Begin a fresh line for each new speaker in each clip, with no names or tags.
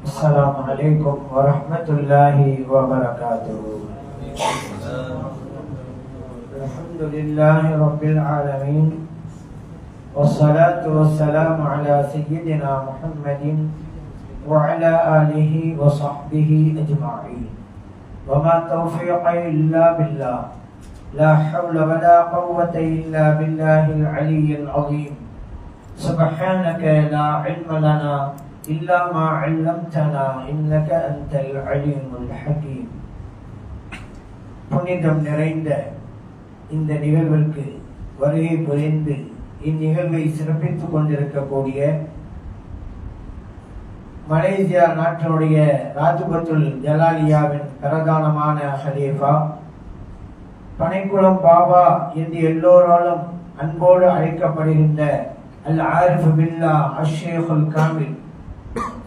السلام عليكم ورحمة الله وبركاته. الحمد لله رب العالمين، والصلاة والسلام على سيدنا محمد وعلى آله وصحبه أجمعين. وما توفيقي إلا بالله، لا حول ولا قوة إلا بالله العلي العظيم. سبحانك لا علم لنا إلا ما علمتنا إنك أنت العليم الحكيم. புனிதம் நிறைந்த இந்த நிகழ்விற்கு வருகை புரிந்து இந்நிகழ்வை சிறப்பித்துக் கொண்டிருக்கக்கூடிய மலேசியா நாட்டினுடைய ராஜபத்துல் ஜலாலியாவின் பிரதானமான ஹலீஃபா, பனைக்குளம் பாபா என்று எல்லோராலும் அன்போடு அழைக்கப்படுகின்ற அல் ஆரிஃப் பில்லா அஷ்ஷேகுல் காமில்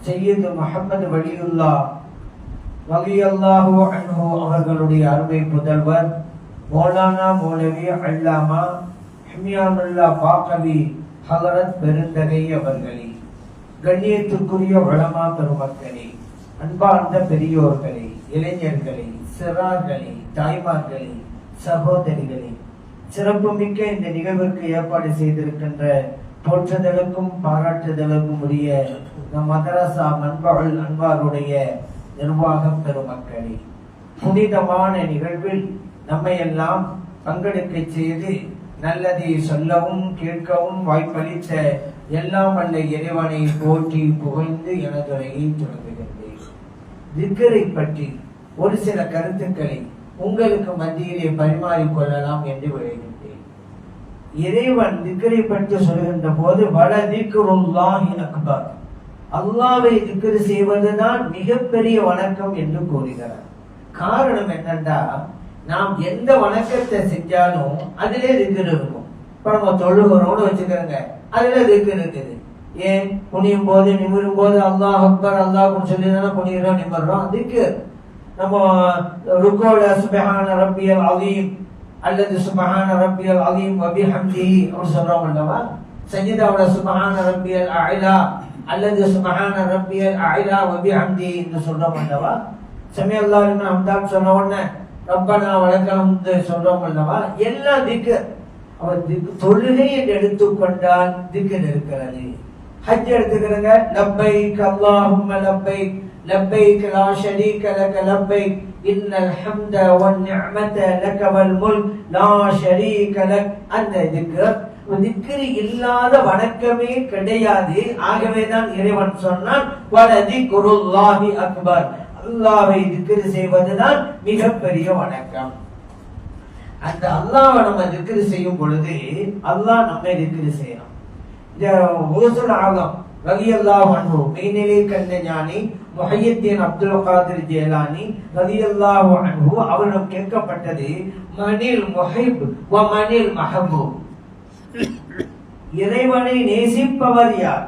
சையது முஹம்மது வலியுல்லா ரலியல்லாஹு அன்ஹு அவர்களுடைய அருமை புதல்வர் மௌலானா மௌலவி அல்லாமா ஹிமியானுல்லா பாக்கவி ஹலரத் பெருந்தகை அவர்களே, கண்ணியத்துக்குரிய உலமா பெருமக்களே, அன்பார்ந்த பெரியோர்களே, இளைஞர்களே, சிறார்களே, தாய்மார்களே, சகோதரிகளே, சிறப்புமிக்க இந்த நிகழ்வுக்கு ஏற்பாடு செய்திருக்கின்ற போற்றுதலுக்கும் பாராட்டுதலுக்கும் உரிய நம் மதரசா மன்பால் அன்பாருடைய நிர்வாக பெருமக்களே, புனிதமான நிகழ்வில் நம்மை எல்லாம் பங்கெடுக்க செய்து நல்லதை சொல்லவும் கேட்கவும் வாய்ப்பளித்த எல்லாம் வல்ல இறைவனை போற்றி புகழ்ந்து எனதுரையை தொடங்குகின்றேன். திக்கரை பற்றி ஒரு சில கருத்துக்களை உங்களுக்கு மத்தியிலே பரிமாறிக்கொள்ளலாம் என்று விளைகின்றேன். இறைவன் திக்கரை பற்றி சொல்கின்ற போது வல திக்ருல்லாஹி அக்பர், அல்லாஹ்வை திக்ர் செய்வதுதான் மிகப்பெரிய வணக்கம் என்று கூறுகிறார். காரணம் என்னன்னா, நாம் எந்த வணக்கத்தை செஞ்சாலும் அதிலே திக்ர் இருக்கும். இப்ப நம்ம தொழுகிறோம்னு வச்சுக்கிறோங்க, அதுல திக்ர் இருக்குது. ஏன் குனியும் போது நிமிரும் போது அல்லாஹ் அக்பர் அல்லாஹ்னு சொல்லி தானே குனிகிறோம் நிமிர்றோம், திக்ர். நம்ம ருக்கோல சுப்ஹான ரப்பியல் அலீம் அல்லது சுப்ஹான ரப்பியல் அலீம் வ பிஹம்திஹி அப்படி சொல்றோம் அல்லவா. சஜிதாவுல சுப்ஹான ரப்பியல் அலா அல்லது சுப்ஹான ரப்பியல் அலா வ பிஹம்திஹி என்று சொல்றோம் அல்லவா. சமி அல்லாஹ் லிமன் ஹம்தான்னு சொன்ன உடனே ரப்பனா வலக்கல் ஹம்து சொல்றோம் அல்லவா. எல்லாம் திக்ர். அவர் தொழுகை என்று எடுத்துக்கொண்டால் திக்ர் இருக்கிறது. ஹஜ் எடுத்துக்கிறங்க, லப்பைக் அல்லாஹும்ம லப்பைக் லப்பைக் லா ஷரீக லக லப்பைக் இன்னல் ஹம்த வன் நிஅமத லக வல் முல்க் லா ஷரீக லக். அந்த திக்ர், திக்ர் இல்லாத வணக்கமே கிடையாது. ஆகவேதான் இறைவன் சொன்னான் வல திக்ருல்லாஹி அக்பர், அல்லாஹ்வை திக்ர் செய்வதுதான் மிகப்பெரிய வணக்கம். அந்த அல்லாஹ்வை நம்ம திக்ர் செய்யும் பொழுது அல்லாஹ் நம்மை திக்ர் செய்யணும். இந்த ஹுசூல் ஆலம் ரலியல்லாஹு அன்ஹு மெய்நிலை கண்ட ஞானி முஹய்யித்தீன் அப்துல் காதிர் ஜீலானி ரலியல்லாஹு அன்ஹு அவரிடம் கேட்கப்பட்டது, மனில் முஹிப் வ மனில் மஹபூப், இறைவனை நேசிப்பவர் யார்,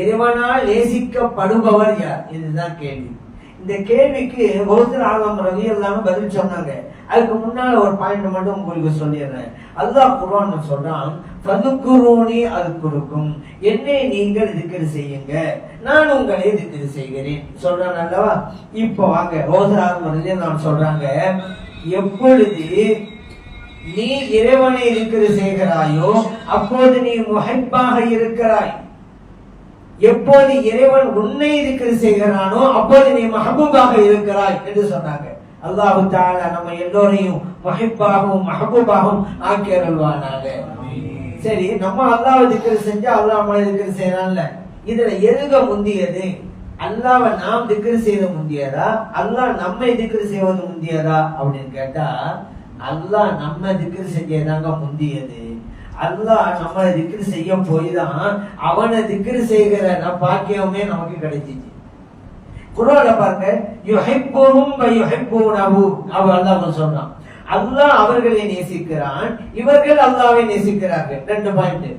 இறைவனால் நேசிக்கப்படுபவர் யார்? இதுதான் கேள்வி. இந்த கேள்விக்கு ஹுசூல் ஆலம் ரலியல்லாஹு பதில் சொன்னாங்க. அதுக்கு முன்னால ஒரு பாயிண்ட் மட்டும் உங்களுக்கு சொல்லிடுறேன். அல்லாஹ் குர்ஆன்ல சொல்றான், ஃபதுக்குரூனி அஸ்குருக்கும், என்னை நீங்கள் திக்ர் செய்யுங்க, நான் உங்களை திக்ர் செய்கிறேன் சொல்றான் அல்லவா. இப்போ வாங்க நான் சொல்றாங்க, எப்பொழுது நீ இறைவனை திக்ர் செய்கிறாயோ அப்போது நீ முஹிப்பாக இருக்கிறாய். எப்போது இறைவன் உன்னை திக்ர் செய்கிறானோ அப்போது நீ மஹபூபாக இருக்கிறாய் என்று சொன்னாங்க. அல்லாஹ் தஆலா நம்ம எல்லோரையும் முஹிப்பாகவும் மஹபூபாகவும் ஆக்கி அருள்வானாக. சரி, நம்ம அல்லாஹ்வை திக்ர் செஞ்சா அல்லாஹ் நம்மளை திக்ர் செய்யறான்ல, இதுல எதுக முந்தியது? அல்லாஹ்வை நாம் திக்ர் செய்த முந்தியதா, அல்லாஹ் நம்மை திக்ர் செய்வது முந்தியதா அப்படின்னு கேட்டா, அல்லாஹ் நம்ம திக்ர் செஞ்சதாங்க முந்தியது. அல்லாஹ் நம்மளை திக்ர் செய்ய போய்தான் அவனை திக்ர் செய்கிற பாக்கியமே நமக்கு கிடைச்சிச்சு. குர்ஆன்ல பாருங்க, யுஹிப்புஹும் வ யுஹிப்புனஹு, அல்லாஹ் சொல்றான், அல்லாஹ் அவர்களை நேசிக்கிறான், இவர்கள் அல்லாஹ்வை நேசிக்கிறார்கள். ரெண்டு பாயிண்ட்.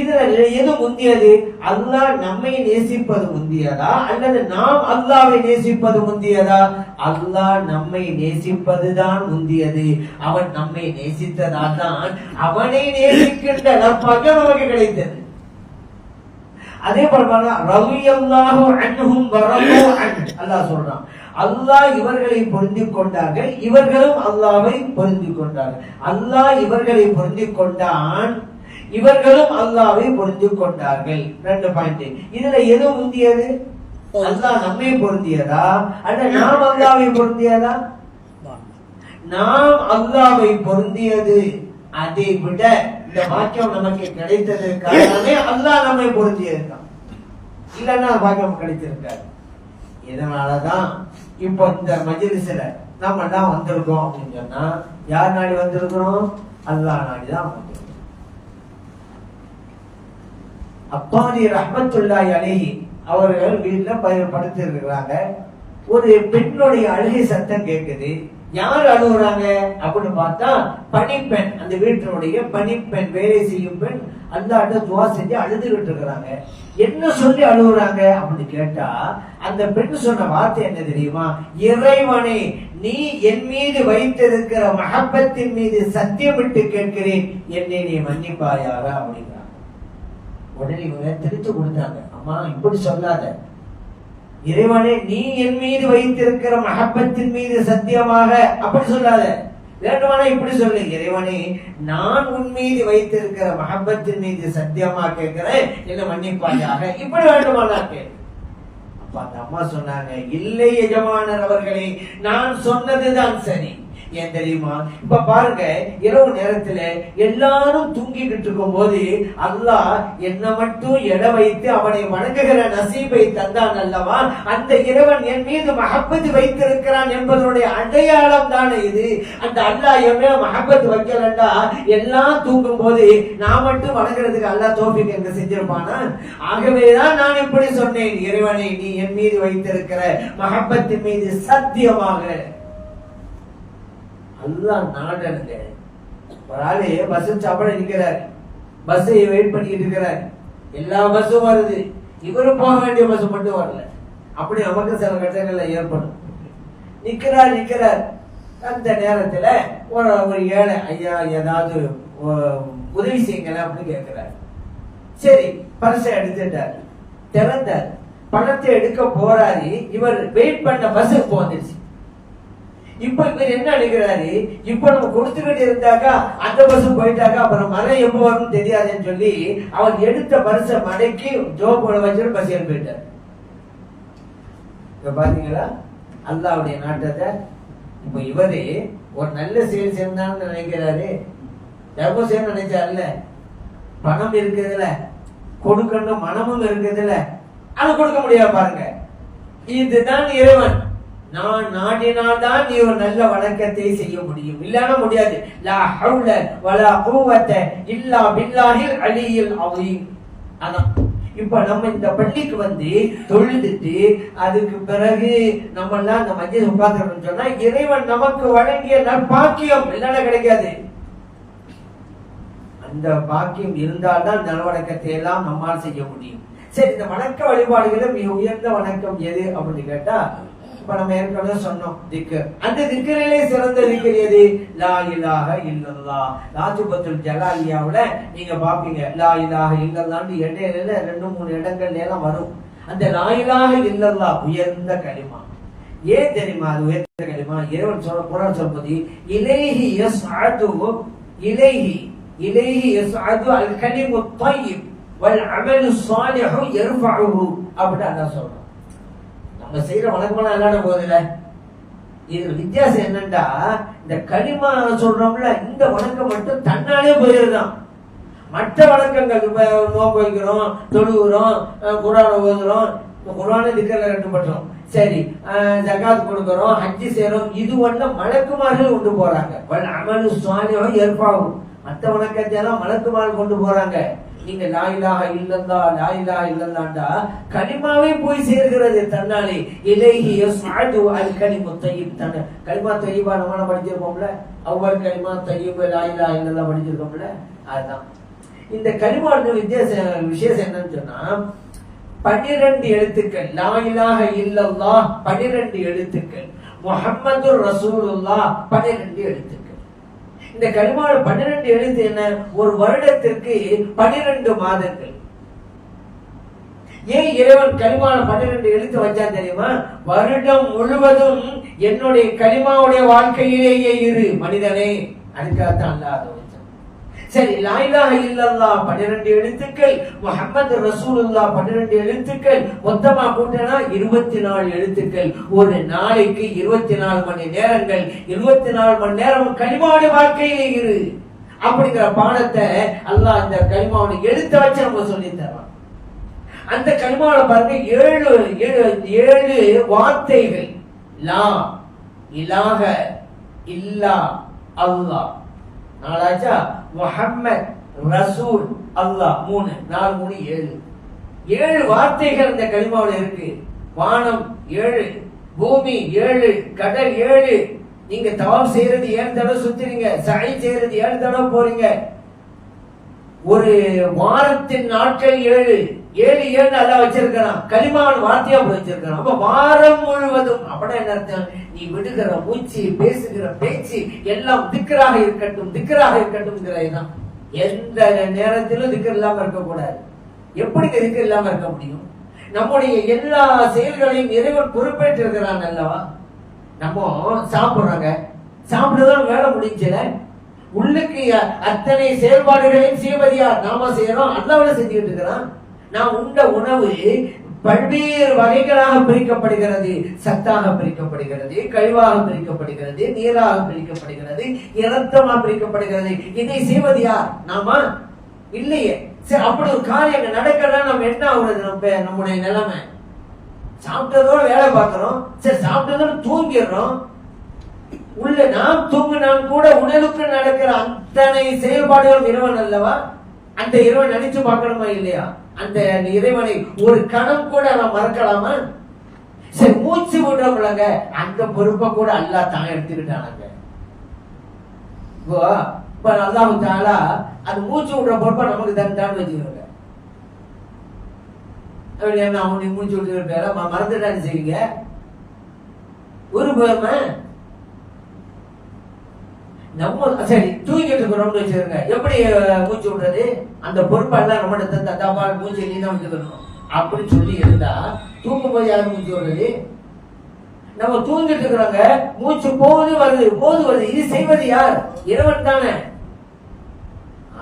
இதுல எது முந்தியது? அல்லாஹ் நம்மை நேசிப்பது முந்தியதா அல்லது நாம் அல்லாஹ்வை நேசிப்பது முந்தியதா? அல்லாஹ் நம்மை நேசிப்பதுதான் முந்தியது. அவன் நம்மை நேசித்ததால் தான் அவனை நேசிக்கின்ற நற்பாக்கியம் நமக்கு கிடைத்தது. அதே போல ரலியல்லாஹு அன்ஹும் வரது அன்ஹு அல்லாஹ் சொல்றான். அல்லாஹ் இவர்களை பொருந்திக் கொண்டார்கள், இவர்களும் அல்லாஹ்வை பொருந்திக் கொண்டார்கள். அல்லாஹ் இவர்களை பொருந்திக் கொண்டான், இவர்களும் அல்லாஹ்வை பொருந்திக் கொண்டார்கள். 2 பாயிண்ட். இதுல எது முந்தியது? அல்லாஹ் நம்மை பொருந்தியதா அல்ல நாம் அல்லாஹ்வை பொருந்தியதா? நாம் அல்லாஹ்வை பொருந்தியது. அதை விட இந்த வாக்கியம் நமக்கு கிடைத்ததற்கு காரணமே அல்லாஹ் நம்மை பொருந்தியதுதான். இல்லன்னா வாக்கியம் கிடைத்திருக்காது. இதனாலதான் இப்போ இந்த மஜ்லிஸ்ல நம்ம தான் வந்திருக்கோம் அப்படின்னு சொன்னா யார் நாடி வந்திருக்கிறோம்? அல்லாஹ் நாடிதான் வந்திருக்கோம். அப்பாதி ரஹ்மத்துல்லாஹி அலைஹி அவர்கள் வீட்டுல படுத்து இருக்கிறாங்க. ஒரு பெண்ணுடைய அழுகை சத்தம் கேட்குது. யார் அழுகுறாங்க அப்படின்னு பார்த்தா பணிப்பெண், அந்த வீட்டினுடைய பணிப்பெண், வேலை செய்யும் பெண் அல்லாஹ்ட்ட துஆ செஞ்சு அழுதுகிட்டு இருக்கிறாங்க. என்ன சொல்லி அழுகுறாங்க அப்படின்னு கேட்டா அந்த பெண் சொன்ன வார்த்தை என்ன தெரியுமா? இறைவனே, நீ என் மீது வைத்திருக்கிற மஹப்பத்தின் மீது சத்தியமிட்டு கேட்கிறேன், என்னை நீ மன்னிப்பாயாக அப்படிங்கிறாங்க. உடனே இவங்க திருத்து கொடுத்தாங்க, அம்மா இப்படி சொல்லாத, இறைவனே நீ என் மீது வைத்திருக்கிற மஹப்பத்தின் மீது சத்தியமாக அப்படி சொல்லாத, வேண்டுமானா இப்படி சொல்லு, இறைவனே நான் உன் மீது வைத்திருக்கிற மஹப்பத்தின் மீது சத்தியமா கேட்கிறேன், என்ன மன்னிப்பாயாக, இப்படி வேண்டுமானா கேளு. அப்ப அந்த அம்மா சொன்னாங்க, இல்லை எஜமானர் அவர்களே, நான் சொன்னதுதான் சரி. ஏன் தெரியுமா? இப்ப பாருங்க, இரவு நேரத்துல எல்லாரும் தூங்கிட்டு இருக்கும் போது அல்லாஹ் என்ன மட்டும் எட வைத்து அவனை வணங்குகிற நசீபை தந்தான் அல்லவா? அந்த இறைவன் என் மீது மஹப்பத் வைத்திருக்கிறான் என்பதனுடைய அடையாளம் தானே இது. அந்த அல்லாஹ் என் மேல மஹப்பத் வைக்கலண்டா எல்லாம் தூங்கும் போது நான் மட்டும் வணங்குறதுக்கு அல்லாஹ் தௌஃபீக் எனக்கு செஞ்சிருப்பானா? ஆகவேதான் நான் இப்படி சொன்னேன், இறைவனை நீ என் மீது வைத்திருக்கிற மஹப்பத்தின் மீது சத்தியமாக. அல்லாஹ் நாடனுங்க. ஒரு ஆளு பஸ் சாப்பிட நிக்கிறார், பஸ் வெயிட் பண்ணிட்டு இருக்கிறார், எல்லா பஸ்ஸும் வருது, இவரு போக வேண்டிய பஸ் மட்டும் வரல. அப்படி நமக்கு சில கட்டங்கள்ல ஏற்படும். நிக்கிறார். அந்த நேரத்துல ஒரு ஏழை, ஐயா ஏதாவது உதவி செய்யுங்களேன் அப்படின்னு கேட்கிறார். சரி, பர்ஸை எடுத்துட்டார், திறந்தார், பணத்தை எடுக்க போறாரு. இவர் வெயிட் பண்ண பஸ் போந்துச்சு. இப்ப இவர் என்ன நினைக்கிறாரு, இப்ப நம்ம கொடுத்துக்கிட்டு இருந்தாக்கா அந்த பஸ் போயிட்டாக்கா அப்புறம் மழை எப்ப வரும்னு தெரியாதுன்னு சொல்லி அவர் எடுத்த பரிசை மடக்கி ஜோபோட வச்சுட்டு பஸ் ஏறி போயிட்டார். இப்ப பாத்தீங்களா அல்லாஹ்வுடைய நாட்டத்தை? இப்ப இவரு ஒரு நல்ல செயல் செய்யணும்னு நினைக்கிறாரு, தர்மம் செய்யணும்னு நினைச்சாருல்ல, பணம் இருக்குதுல, கொடுக்கணும் மனமும் இருக்குதுல, அது கொடுக்க முடியாது. பாருங்க, இதுதான் இறைவன். நான் நாடினால்தான் நீ ஒரு நல்ல வணக்கத்தை செய்ய முடியும், இல்லன்னா முடியாது. லா ஹவுல வலா குவத்த இல்லா பில்லாஹில் அலியில் அஸீம். அதான் இப்ப நம்ம இந்த பள்ளிக்கு வந்து தொழுதுட்டு அதுக்கு பிறகு நம்ம எல்லாம் இந்த மஜ்லிஸ் உட்கார்ந்து சொன்னா இறைவன் நமக்கு வழங்கிய நற்பாக்கியம், இல்லன்னா கிடைக்காது. அந்த பாக்கியம் இருந்தால்தான் நல்வணக்கத்தை எல்லாம் நம்மால் செய்ய முடியும். சரி, இந்த வணக்க வழிபாடுகளை மிக உயர்ந்த வணக்கம் எது அப்படின்னு கேட்டா, இப்ப நம்ம ஏற்கனவே சொன்னோம் திக்ர். அந்த திக்ரிலே சிறந்த திக்ர் எது? லா இலாஹ இல்லல்லாஹ். ராஜுபத்துல் ஜலாலியாவுல நீங்க பாப்பீங்க, லா இலாஹ இல்லல்லாஹ்னு இடையில 2-3 இடங்கள்ல எல்லாம் வரும். அந்த லா இலாஹ இல்லல்லாஹ் உயர்ந்த கலிமா. ஏன் தெரியுமா அது உயர்ந்த கலிமா? இறைவன் சொல்ற குர்ஆன் சொல்வது, இலைஹி யஸ்அது இலைஹி யஸ்அது அல் கலிமு த்தய்யிப் வல் அமலு ஸாலிஹு யர்ஃபஉஹு அப்படி அல்லாஹ் சொல்றான். நம்ம செய்யற வணக்கமெல்லாம் இல்லாத போதில்ல. இது வித்தியாசம் என்னன்னா, இந்த கலிமா சொல்றோம்ல, இந்த வணக்கம் மட்டும் தன்னாலே போயிருதான். மற்ற வணக்கங்கள் நோன்பு வைக்கிறோம், தொழுகிறோம், குர்ஆன் ஓதுறோம், குர்ஆனை திக்ர்ல கட்டுப்பட்டோம், சரி ஜகாத் கொடுக்கிறோம், ஹஜ் செய்றோம், இது ஒண்ணு மலக்குமார்கள் கொண்டு போறாங்க. வல் அமலு ஸாலிஹு யர்ஃபஉ. மற்ற வணக்கத்தை எல்லாம் மலக்குமார்கள் கொண்டு போறாங்க. நீங்க லா இலாஹ இல்லல்லாஹ் லா இலாஹ இல்லல்லாஹ்டா கலிமாவே போய் சேர்கிறது தன்னாலே. இலைஹி யஸ்அது அல் கலிமு தய்யிப். தன்ன கலிமா தய்யிபா நம்ம படிச்சிருப்போம்ல, அவ்வல் கலிமா தய்யிப் லா இலாஹ இல்லல்லாஹ் படிச்சிருப்போம்ல. அதுதான் இந்த கலிமாவோட விசேஷம் என்னன்னு சொன்னா, 12 எழுத்துக்கள். லா இலாஹ இல்லல்லாஹ் 12 எழுத்துக்கள், முஹம்மதுர் ரசூலுல்லாஹ் 12 எழுத்துக்கள். இந்த கலிமாவோட 12 எழுத்து என்ன? ஒரு வருடத்திற்கு 12 மாதங்கள். ஏன் இறைவன் கலிமான 12 எழுத்து வச்சா தெரியுமா? வருடம் முழுவதும் என்னுடைய கலிமாவுடைய வாழ்க்கையிலேயே இரு மனிதனே. அதுக்காகத்தான் அல்லாஹ் அதை வச்சான். சரி, லா இலாஹ இல்லல்லாஹ் 12 எழுத்துக்கள், முஹம்மது ரசூலுல்லாஹ் 12 எழுத்துக்கள், மொத்தமா கூட்டினா 24 எழுத்துக்கள். ஒரு நாளைக்கு 24 மணி நேரங்கள், 24 மணி நேரம் கலிமாவுடைய வாழ்க்கையிலே இரு அப்படிங்கிற பாடத்தை அல்லாஹ் இந்த கலிமாவுடைய எழுத்த வச்சு நம்ம சொல்லி தரோம். அந்த கலிமாவுல பாருங்க 7 வார்த்தைகள். லா இலாஹ இல்லா அல்லாஹ், நாலாச்சா முஹம்மத் ரசூல் அல்லாஹ், 3 4 3 7 வார்த்தைகள் இந்த கலிமாவுல இருக்கு. வானம் 7, பூமி 7, கடல் 7. நீங்க தவாப் செய்யறது 7 தடவை சுத்துறீங்க, சஅய் செய்யறது 7 தடவை போறீங்க. ஒரு வாரத்தின் நாட்கள் 7 அல்லாஹ் வச்சிருக்கான். கலிமாவின் வார்த்தையா வச்சிருக்கான். அப்ப வாரம் முழுவதும் அப்படின்னா என்ன அர்த்தம்? நீ விடுகிற மூச்சு, பேசுகிற பேச்சு எல்லாம் திக்ராக இருக்கட்டும், திக்ராக இருக்கட்டும். எந்த நேரத்திலும் திக்ர் இல்லாம இருக்கக்கூடாது. எப்படி திக்ர் இல்லாம இருக்க முடியும்? நம்முடைய எல்லா செயல்களையும் இறைவன் பொறுப்பேற்றிருக்கிறான் அல்லவா? நம்ம சாப்பிடுறாங்க, சாப்பிடுறதும் வேலை முடிஞ்சல. உள்ளுக்கு அத்தனை செயல்பாடுகளையும் செய்வது யார்? நாம செய்யறோம், அல்லாஹ் செஞ்சுட்டு இருக்கிறான். நாம் உண்ட உணவு பல்வேறு வகைகளாக பிரிக்கப்படுகிறது. சத்தாக பிரிக்கப்படுகிறது, கழிவாக பிரிக்கப்படுகிறது, நீராக பிரிக்கப்படுகிறது, இரத்தமாக பிரிக்கப்படுகிறது. இதை செய்வது யார்? நாம இல்லையே. சரி, அப்படி ஒரு காரியம் நடக்கிறதா நம்ம என்ன ஆகுறது? நம்முடைய நிலைமை சாப்பிட்டதோட வேலை பார்க்கிறோம். சரி, சாப்பிட்டதோட தூங்கிடுறோம். உள்ள நாம் தூங்கினான் கூட உடலுக்கு நடக்கிற அத்தனை செயல்பாடுகள் இறைவன் அல்லவா? அந்த இறைவன் நினைச்சு பார்க்கணுமா இல்லையா? அந்த இறைவனை ஒரு கணம் கூட நான் மறக்கலாமா? சரி, மூச்சு விடுறோம்லங்க, அந்த பொறுப்பை கூட அல்லாஹ் தான் எடுத்துக்கிட்டானாங்க. இப்ப அல்லாஹ் தஆலா அந்த மூச்சு விடுற பொறுப்பை நமக்கு தந்தான்னு வச்சுக்கிறோங்க. அவனுக்கு மூச்சு விட்டு மறந்துட்டான்னு செய்யுங்க. ஒரு பேருமை நம்ம சரி தூங்கிட்டு இருக்கிறோம்னு வச்சிருங்க. எப்படி மூச்சு விடுறது? அந்த பொறுப்பெல்லாம் நம்ம தப்பா மூச்சு நீ தான் வச்சுக்கணும் அப்படின்னு சொல்லி இருந்தா தூங்கும் போது யாரும் மூச்சு விடுறது? நம்ம தூங்கிட்டு இருக்கிறோங்க, மூச்சு போது வருது. இது செய்வது யார்? இறைவன் தானே.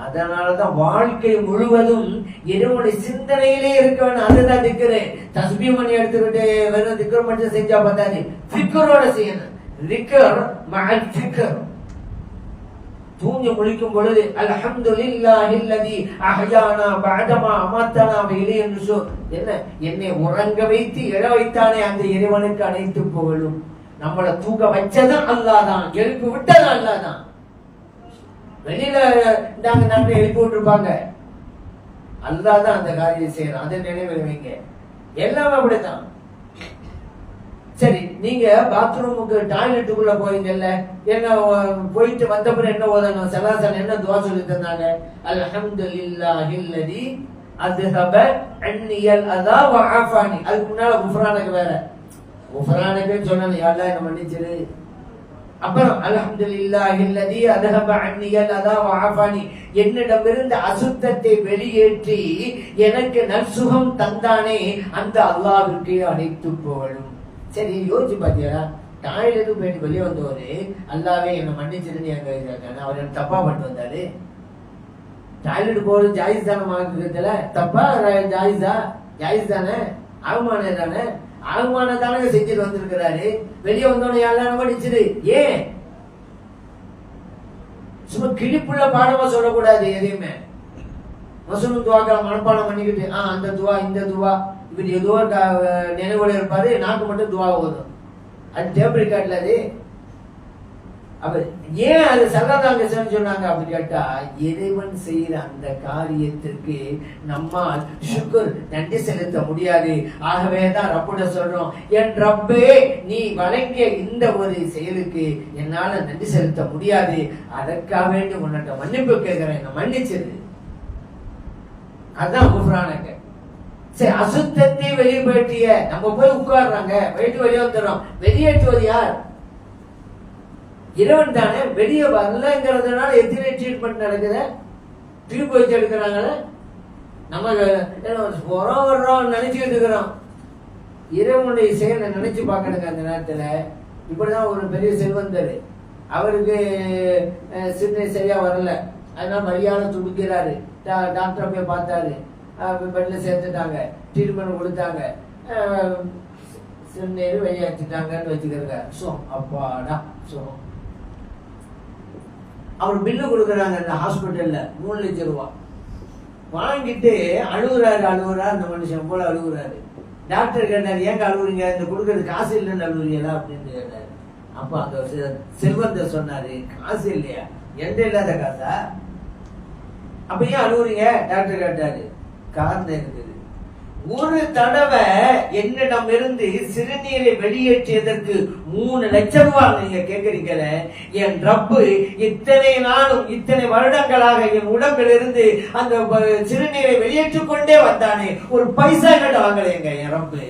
அதனாலதான் வாழ்க்கை முழுவதும் இறைவனுடைய சிந்தனையிலே இருக்க வேண்டும். அதுதான் திக்ரு. தஸ்பீஹ் பண்ணி எடுத்துக்கிட்டு வெறும் திக்ர் மட்டும் செஞ்சா பார்த்தாது, ஃபிக்ரோட செய்யணும். திக்ர் மஅல் ஃபிக்ர். தூங்கி முழிக்கும் பொழுது அல்ஹம்துலில்லாஹில்லதி அஹ்யானா பஅதமா அமாத்தனா வ இலைஹி நுஷூர். என்ன? என்னை உறங்க வைத்து எழ வைத்தானே அந்த இறைவனுக்கு அனைத்து புகழும். நம்மளை தூங்க வச்சதும் அல்லாஹ் தான், எழுப்பி விட்டதும் அல்லாஹ் தான். வெளியில நாங்க எழுப்பி விட்டுருப்பாங்க, அல்லாஹ் தான் அந்த காரியம் செய்யறான். அதை நினைவில் வைங்க. எல்லாமே அப்படித்தான். சரி, நீங்க பாத்ரூமுக்கு டாய்லெட்டுக்குள்ள போறீங்கல்ல, என்ன போயிட்டு வந்த பிறகு என்ன ஓதணும்? சலாசன் என்ன துவா சொல்லி தந்தாங்க? அல்ஹம்துலில்லாஹில்லதி அத்ஹப அன்னியல் அதா வ ஆஃபானி. அதுக்கு முன்னால குஃப்ரானுக்கு வேற குஃப்ரானுக்கு சொன்னாங்க, யா அல்லாஹ் என்ன மன்னிச்சிரு. அப்புறம் அல்ஹம்துலில்லாஹில்லதி அத்ஹப அன்னியல் அதா வ ஆஃபானி, என்னிடமிருந்து அசுத்தத்தை வெளியேற்றி எனக்கு நற்சுகம் தந்தானே அந்த அல்லாஹ்விற்கு அனைத்து புகழும். சரி, யோசிச்சு பாத்தியா? டாய்லெட்டு போயிட்டு வெளியே வந்தவரு அல்லாவே என்ன மன்னிச்சிருன்னு எங்க அவர் என்ன தப்பா பண்ணிட்டு வந்தாரு. டாய்லெட் போறது ஜாயிஸ் தானே? மார்க்கத்துல தப்பா ஜாயிஸ் தானே? அவமானம் தானே? அவமானம் தானே செஞ்சுட்டு வந்திருக்கிறாரு. வெளியே வந்தவன யாரும் மன்னிச்சிரு. ஏன் சும்மா கிழிப்புள்ள பாடமா சொல்லக்கூடாது எதையுமே. மசூலும் துவாக்களை மனப்பாடம் பண்ணிக்கிட்டு அந்த துவா இந்த துவா இப்படி ஏதோ நினைவுல இருப்பாரு, நாக்கு மட்டும் துவா ஓதும். அது டேப் ரெக்கார்ட்ல அது. அப்ப ஏன் அது சல்லல்லாஹு சொன்னாங்க அப்படி கேட்டா, இறைவன் செய்யற அந்த காரியத்திற்கு நம்மால் ஷுக்ர் நன்றி செலுத்த முடியாது. ஆகவேதான் ரப்புட சொல்றோம், என் ரப்பே நீ வழங்கிய இந்த ஒரு செயலுக்கு என்னால நன்றி செலுத்த முடியாது, அதற்காக வேண்டி உன்னிட்ட மன்னிப்பு கேட்கிறேன், மன்னிச்சிரு. அதான் குஃப்ரானுக்கு. சரி, அசுத்தத்தை வெளியேற்றிய நம்ம போய் உட்கார்றாங்க, போயிட்டு வெளியே வந்துடுறோம். வெளியேற்றுவது யார்? இறைவன் தானே. வெளியே வரலங்கிறதுனால எத்தனை ட்ரீட்மெண்ட் நடக்குது? டியூப் வச்சு எடுக்கிறாங்களே, நமக்கு போறோம் வர்றோம் நினைச்சுக்கிட்டு இருக்கிறோம். இறைவனுடைய செயலை நினைச்சு பார்க்கணுங்க. அந்த நேரத்துல இப்படிதான் ஒரு பெரிய செல்வந்தர், அவருக்கு சின்ன சரியா வரல, அதனால மரியாதை துடிக்கிறாரு. டாக்டரை போய் பார்த்தாரு, பெட்ல சேர்த்துட்டாங்க, ட்ரீட்மெண்ட் கொடுத்தாங்க, சிறுநீர் வெளியாச்சுட்டாங்கன்னு வச்சுக்கிறங்க. அப்பாடா சுகம். அவர் பில்லு கொடுக்குறாங்க அந்த ஹாஸ்பிட்டல்ல 3 லட்சம் ரூபாய் வாங்கிட்டு அழுகுறாரு. அந்த மனுஷன் போல அழுகுறாரு. டாக்டர் கேட்டாரு, ஏங்க அழுகுறீங்க, இந்த கொடுக்கறது காசு இல்லைன்னு அழுகுறீங்களா அப்படின்னு கேட்டாரு. அப்ப அந்த செல்வந்தர் சொன்னாரு, காசு இல்லையா, எந்த இல்லாத காசா, அப்ப ஏன் அழுகுறீங்க டாக்டர் கேட்டாரு. காரணம் இருக்குது, ஒரு தடவை என்னிடம் இருந்து சிறுநீரை வெளியேற்றியதற்கு 3 லட்சம் ரூபாய் நீங்க கேட்கறீங்கள, என் ரப்பு இத்தனை நாளும் இத்தனை வருடங்களாக என் உடம்பில் இருந்து அந்த சிறுநீரை வெளியேற்றிக் கொண்டே வந்தானே, ஒரு பைசா கிட்ட வாங்கலைங்க என் ரப்பு.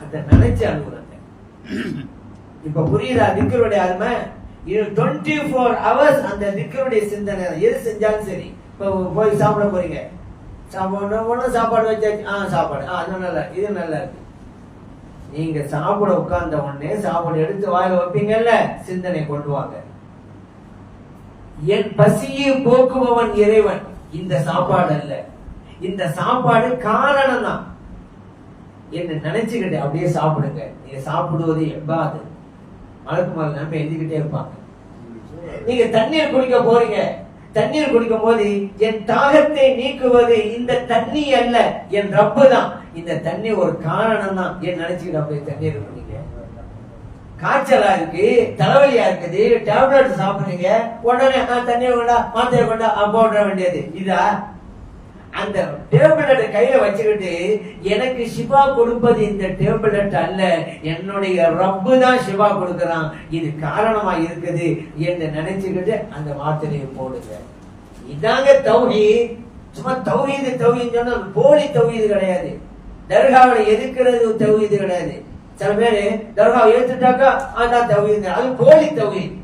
அத நினைச்சு அனுப்புறாங்க. இப்ப புரியுதா திக்கருடைய அருமை? 24 hours அந்த திக்கருடைய சிந்தனை. எது செஞ்சாலும் சரி, இப்ப போய் சாப்பிட போறீங்க, சாப்பாடு வச்சாச்சு, சாப்பாடு அது நல்லா இருக்கு, இது நல்லா இருக்கு. நீங்க சாப்பிட உட்கார்ந்த உடனே சாப்பாடு எடுத்து வாயில வைப்பீங்கல்ல, சிந்தனை கொண்டு வாங்க. என் பசியை போக்குபவன் இறைவன், இந்த சாப்பாடு அல்ல, இந்த சாப்பாடு காரணம் தான் என்ன நினைச்சுக்கிட்டு அப்படியே சாப்பிடுங்க. நீங்க சாப்பிடுவது எப்பாது மலக்கு மேல நம்ப எழுதிக்கிட்டே இருப்பாங்க. நீங்க தண்ணீர் குடிக்க போறீங்க, தண்ணீர் குடிக்கும் போது என் தாகத்தை நீக்குவது இந்த தண்ணி அல்ல, என் ரப்பு தான், இந்த தண்ணி ஒரு காரணம் தான் என் நினைச்சுக்கிட்டு அப்படியே தண்ணீர் குடிங்க. காய்ச்சலா இருக்கு, தலைவலியா இருக்குது, டேப்லெட் சாப்பிடுறீங்க, உடனே தண்ணியை கொண்டா மாத்திரை கொண்டா போட வேண்டியது இதா? அந்த டேப்லெட் கையில வச்சுக்கிட்டு எனக்கு சிவா கொடுப்பது இந்த டேப்லெட் அல்ல, என்னுடைய ரப்பு தான் சிவா கொடுக்கிறான், இது காரணமா இருக்குது என்று நினைச்சுக்கிட்டு அந்த மாத்திரையை போடுங்க. இதாங்க தௌஹீத். சும்மா தௌஹீது சொன்னா போலி தௌஹீது கிடையாது. தர்காவை எதிர்க்கிறது தௌஹீது கிடையாது. சில பேரு தர்காவை ஏத்துட்டாக்கா அதான் தௌஹீது, அது போலி தௌஹீத்.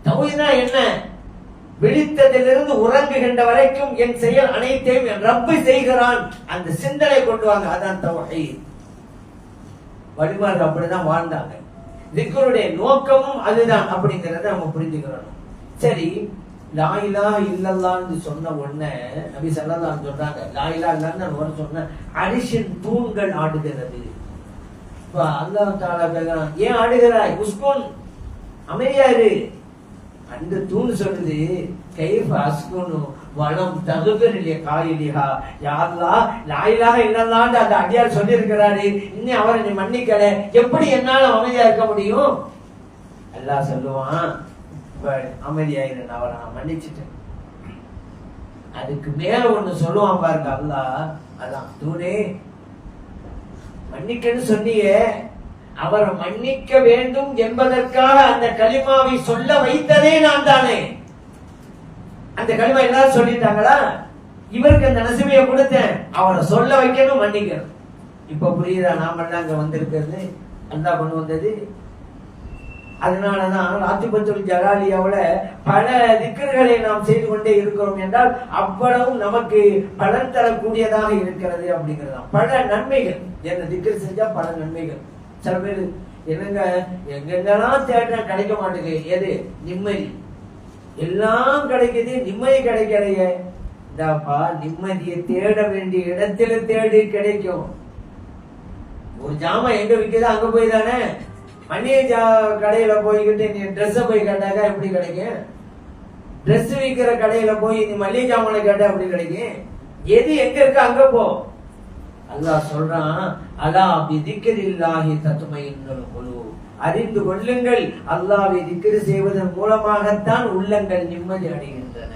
தௌஹீதுனா என்ன? விழித்ததிலிருந்து உறங்குகின்ற வரைக்கும் என் செயல் அனைத்தையும் என் ரப்பு செய்கிறான், அந்த சிந்தனை கொண்டு வாங்க, அதான் தௌஹீத். வழிமாறு அப்படிதான் வாழ்ந்தாங்க. திக்ருடைய நோக்கமும் அதுதான் அப்படிங்கறத நம்ம புரிஞ்சுக்கிறோம். சரி, லா இலாஹ இல்லல்லாஹ்னு சொன்ன உடனே நபி ஸல்லல்லாஹு அலைஹி சொல்றாங்க, லா இலாஹ இல்லல்லாஹ்னு சொன்ன அரிசின் தூண்கள் ஆடுகிறது. இப்ப அல்லாஹ் தஆலா கேக்குறான், ஏன் ஆடுகிறாய், உஸ்குன் அமைதியாரு. அந்த தூண் சொல்லுது, கைஃப அஸ்குனு வலம் தகுபரிலே காயிலிஹா, யா அல்லாஹ் லா இலாஹ இல்லல்லாஹ்னு அந்த அடியார் சொல்லி இருக்கிறாரு, இன்னும் அவரை நீ மன்னிக்கல, எப்படி என்னால அமைதியா இருக்க முடியும்? அல்லாஹ் சொல்லுவான், அமைதியாயிரு, அவரை நான் மன்னிச்சுட்டேன். அதுக்கு மேல ஒண்ணு சொல்லுவான் பாருங்க அல்லாஹ், அதான் தூணே மன்னிக்கன்னு சொன்னியே, அவரை மன்னிக்க வேண்டும் என்பதற்காக அந்த கலிமாவை சொல்ல வைத்ததே நான் தானே. அந்த கலிமா எல்லாரும் சொல்லிட்டாங்களா, இவருக்கு அந்த நசிமையை கொடுத்தேன், அவரை சொல்ல வைக்கணும், மன்னிக்கணும். இப்ப புரியுதா நாம எல்லாம் அங்க வந்திருக்கிறது அல்லாஹ் கொண்டு வந்தது? அதனாலதான் ராத்திபத்துல் ஜலாலியாவுல பல திக்ர்களை நாம் செய்து கொண்டே இருக்கிறோம் என்றால் அவ்வளவு நமக்கு பலன் தரக்கூடியதாக இருக்கிறது அப்படிங்கிறது. பல நன்மைகள், என்ன திக்ர் செஞ்சா பல நன்மைகள். சில பேர் என்னங்க எங்கெங்கெல்லாம் தேடினா கிடைக்க மாட்டேங்குது, எது நிம்மதி, எல்லாம் கிடைக்குது, நிம்மதி கிடைக்கலையே. இதாப்பா, நிம்மதியை தேட வேண்டிய இடத்துல தேடி கிடைக்கும். ஒரு ஜாமான் எங்க விற்குதோ அங்க போய் தானே. மளிகை கடையில போய்கிட்டு நீ ட்ரெஸ் போய் கேட்டாக்கா எப்படி கிடைக்கும்? ட்ரெஸ் விற்கிற கடையில போய் நீ மளிகை ஜாமான கேட்டா எப்படி கிடைக்கும்? எது எங்க இருக்கு அங்க போ. அல்லாஹ் சொல்றான், அலா பிதிக்ரில்லாஹி தத்மையின்னுல் குலூப், அறிந்து கொள்ளுங்கள், அல்லாஹ்வை திக்ர் செய்வதன் மூலமாகத்தான் உள்ளங்கள் நிம்மதி அடைகின்றன.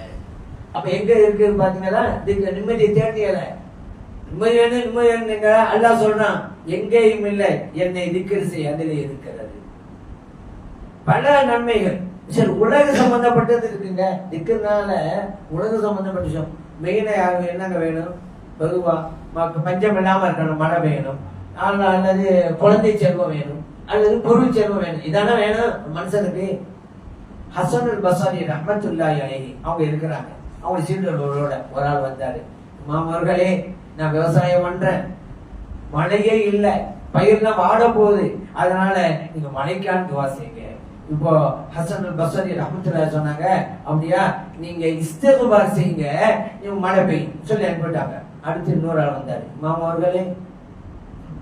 அப்ப எங்க இருக்கு பாத்தீங்களா? நிம்மதி தேடியல, நிம்மதி நிம்மதி அல்லாஹ் சொல்றான், எங்கேயும் இல்லை, என்னை திக்ர் செய், அதிலே இருக்கிறது பல நன்மைகள். சரி, உலக சம்பந்தப்பட்டது இருக்குங்க. திக்ர்னால உலக சம்பந்தப்பட்ட விஷயம் மெயினா யாருக்கு என்னங்க வேணும்? பொதுவா பஞ்சம் இல்லாம இருக்கணும், மழை வேணும், அல்லது குழந்தை செல்வம் வேணும், அல்லது பொருள் செல்வம் வேணும். இதான வேணும் மனுஷனுக்கு. ஹசன் அல் பஸ்ரி ரஹ்மத்துல்லாஹி அலைஹி அவங்க இருக்கிறாங்க. அவங்க சீடர்களோட ஒரு ஆள் வந்தாரு. மாமர்களே, நான் விவசாயம் பண்றேன், மழையே இல்லை, பயிர்லாம் வாட போகுது, அதனால நீங்க மழைக்கான துவா செய்யுங்க. இப்போ ஹசன் அல் பஸ்ரி ரஹ்மத்துல்லாஹி சொன்னாங்க, அப்படியா நீங்க இஸ்திக்பார் செய்யுங்க, நீங்க மழை பெய்யும் சொல்லி அனுப்பிட்டாங்க. அடுத்து இன்னொரு ஆள் வந்தாரு, மாமா அவர்களே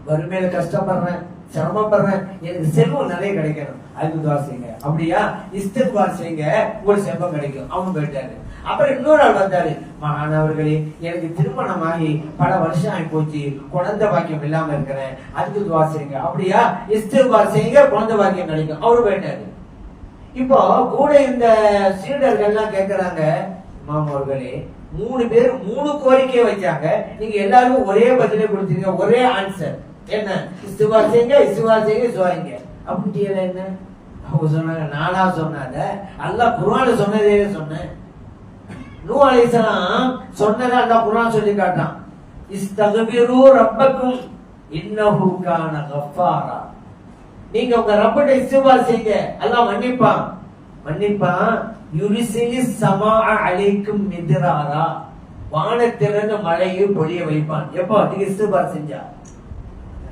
வறுமையில கஷ்டப்படுறேன், சிரமப்படுறேன், எனக்கு செல்வம் நிறைய கிடைக்கணும், அதுக்கு துவா செய்யுங்க. அப்படியா இஸ்திக்பார் செய்யுங்க, உங்களுக்கு செல்வம் கிடைக்கும். அவங்க போயிட்டாரு. அப்புறம் இன்னொரு ஆள் வந்தாரு, மாணவர்களே எனக்கு திருமணமாகி பல வருஷம் ஆகி போச்சு, குழந்தை பாக்கியம் இல்லாம இருக்கிறேன், அதுக்கு துவா செய்யுங்க. அப்படியா இஸ்திக்பார் செய்யுங்க, குழந்தை பாக்கியம் கிடைக்கும். அவரு போயிட்டாரு. இப்போ கூட இந்த சீடர்கள் எல்லாம் கேட்கிறாங்க, மாமர்களே 3 பேர் 3 கோரிக்கையை வச்சாங்க, நீங்க எல்லாரும் ஒரே பதிலே கொடுத்தீங்க, ஒரே ஆன்சர் என்ன? இஸ்திக்பார் செய்யுங்க, இஸ்திக்பார் செய்யுங்க, சுவாங்க. அப்படி என்ன? அவங்க சொன்னாங்க, நானா சொன்னாத, அல்லாஹ் குர்ஆன்ல சொன்னதே சொன்னேன். நூஹ் அலைஹிஸ்ஸலாம் சொன்னதை அல்லாஹ் குர்ஆன் சொல்லி காட்டான், இஸ்தக்பிரு ரப்பக்கும் இன்னஹு கான கஃபாரா. நீங்க உங்க ரப்பட்ட இஸ்திக்பார் செய்யுங்க, அல்லாஹ் மன்னிப்பான். யுரிசிலிஸ் ஸமாஅ அலைக்கும் மித்ராரா, வானத்திலிருந்து மழையை பொழிய வைப்பான். எப்போ? நீங்க இஸ்திக்பார் செஞ்சா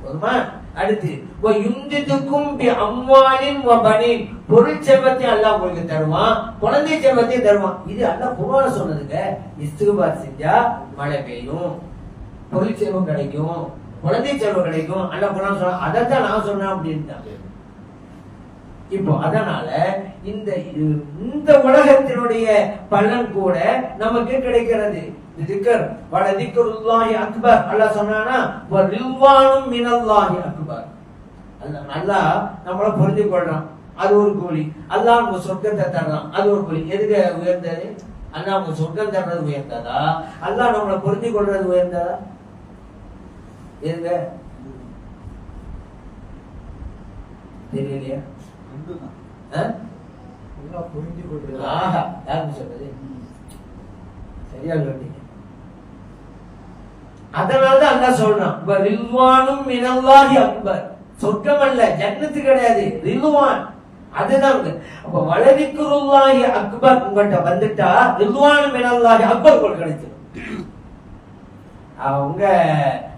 போதுமா? அடுத்து வயும்திதுக்கும் பி அம்வாலின் வ பனீன், பொருள் செல்வத்தை அல்லாஹ் உங்களுக்கு தருவான், குழந்தை செல்வத்தை தருவான். இது அல்லாஹ் குர்ஆன்ல சொன்னதுங்க. இஸ்திக்பார் செஞ்சா மழை பெய்யும், பொருள் செல்வம் கிடைக்கும், குழந்தை செல்வம் கிடைக்கும். அல்லாஹ் குர்ஆன் சொன்னா, அதைத்தான் நான் சொன்னேன் அப்படின்ட்டாங்க. இப்போ அதனால இந்த உலகத்தினுடைய பலன் கூட நமக்கு கிடைக்கிறது. திக்ர் வல திக்ருல்லாஹி அக்பர். அல்லாஹ் சொன்னானா வ ரில்வானும் மினல்லாஹி அக்பர். அல்லாஹ் நம்மள புரிஞ்சு கொள்றான், அது ஒரு கூலி. அல்லாஹ் நமக்கு சொர்க்கத்தை தர்றான், அது ஒரு கூலி. எதுக்கு உயர்ந்தது? அல்லாஹ் நமக்கு சொர்க்கம் தர்றது உயர்ந்ததா, அல்லாஹ் நம்மள புரிஞ்சு கொள்றது உயர்ந்ததா? எதுங்க தெரியலையா? புரிஞ்சு கொள்றது. ஆஹா, யாருக்கு சொல்றது? சரியா கேட்டீங்க. அதனாலதான் அல்லாஹ் சொல்றான், ரில்வானும் மினல்லாஹி அக்பர். சொர்க்கம் அல்ல, ஜன்னத்து கிடையாது, ரில்வான். அதுதான். அப்ப வலதிக்ருல்லாஹி அக்பர் உங்கள்கிட்ட வந்துட்டா ரில்வானும் மினல்லாஹி அக்பர் உங்களுக்கு கிடைச்சிடும். அவங்க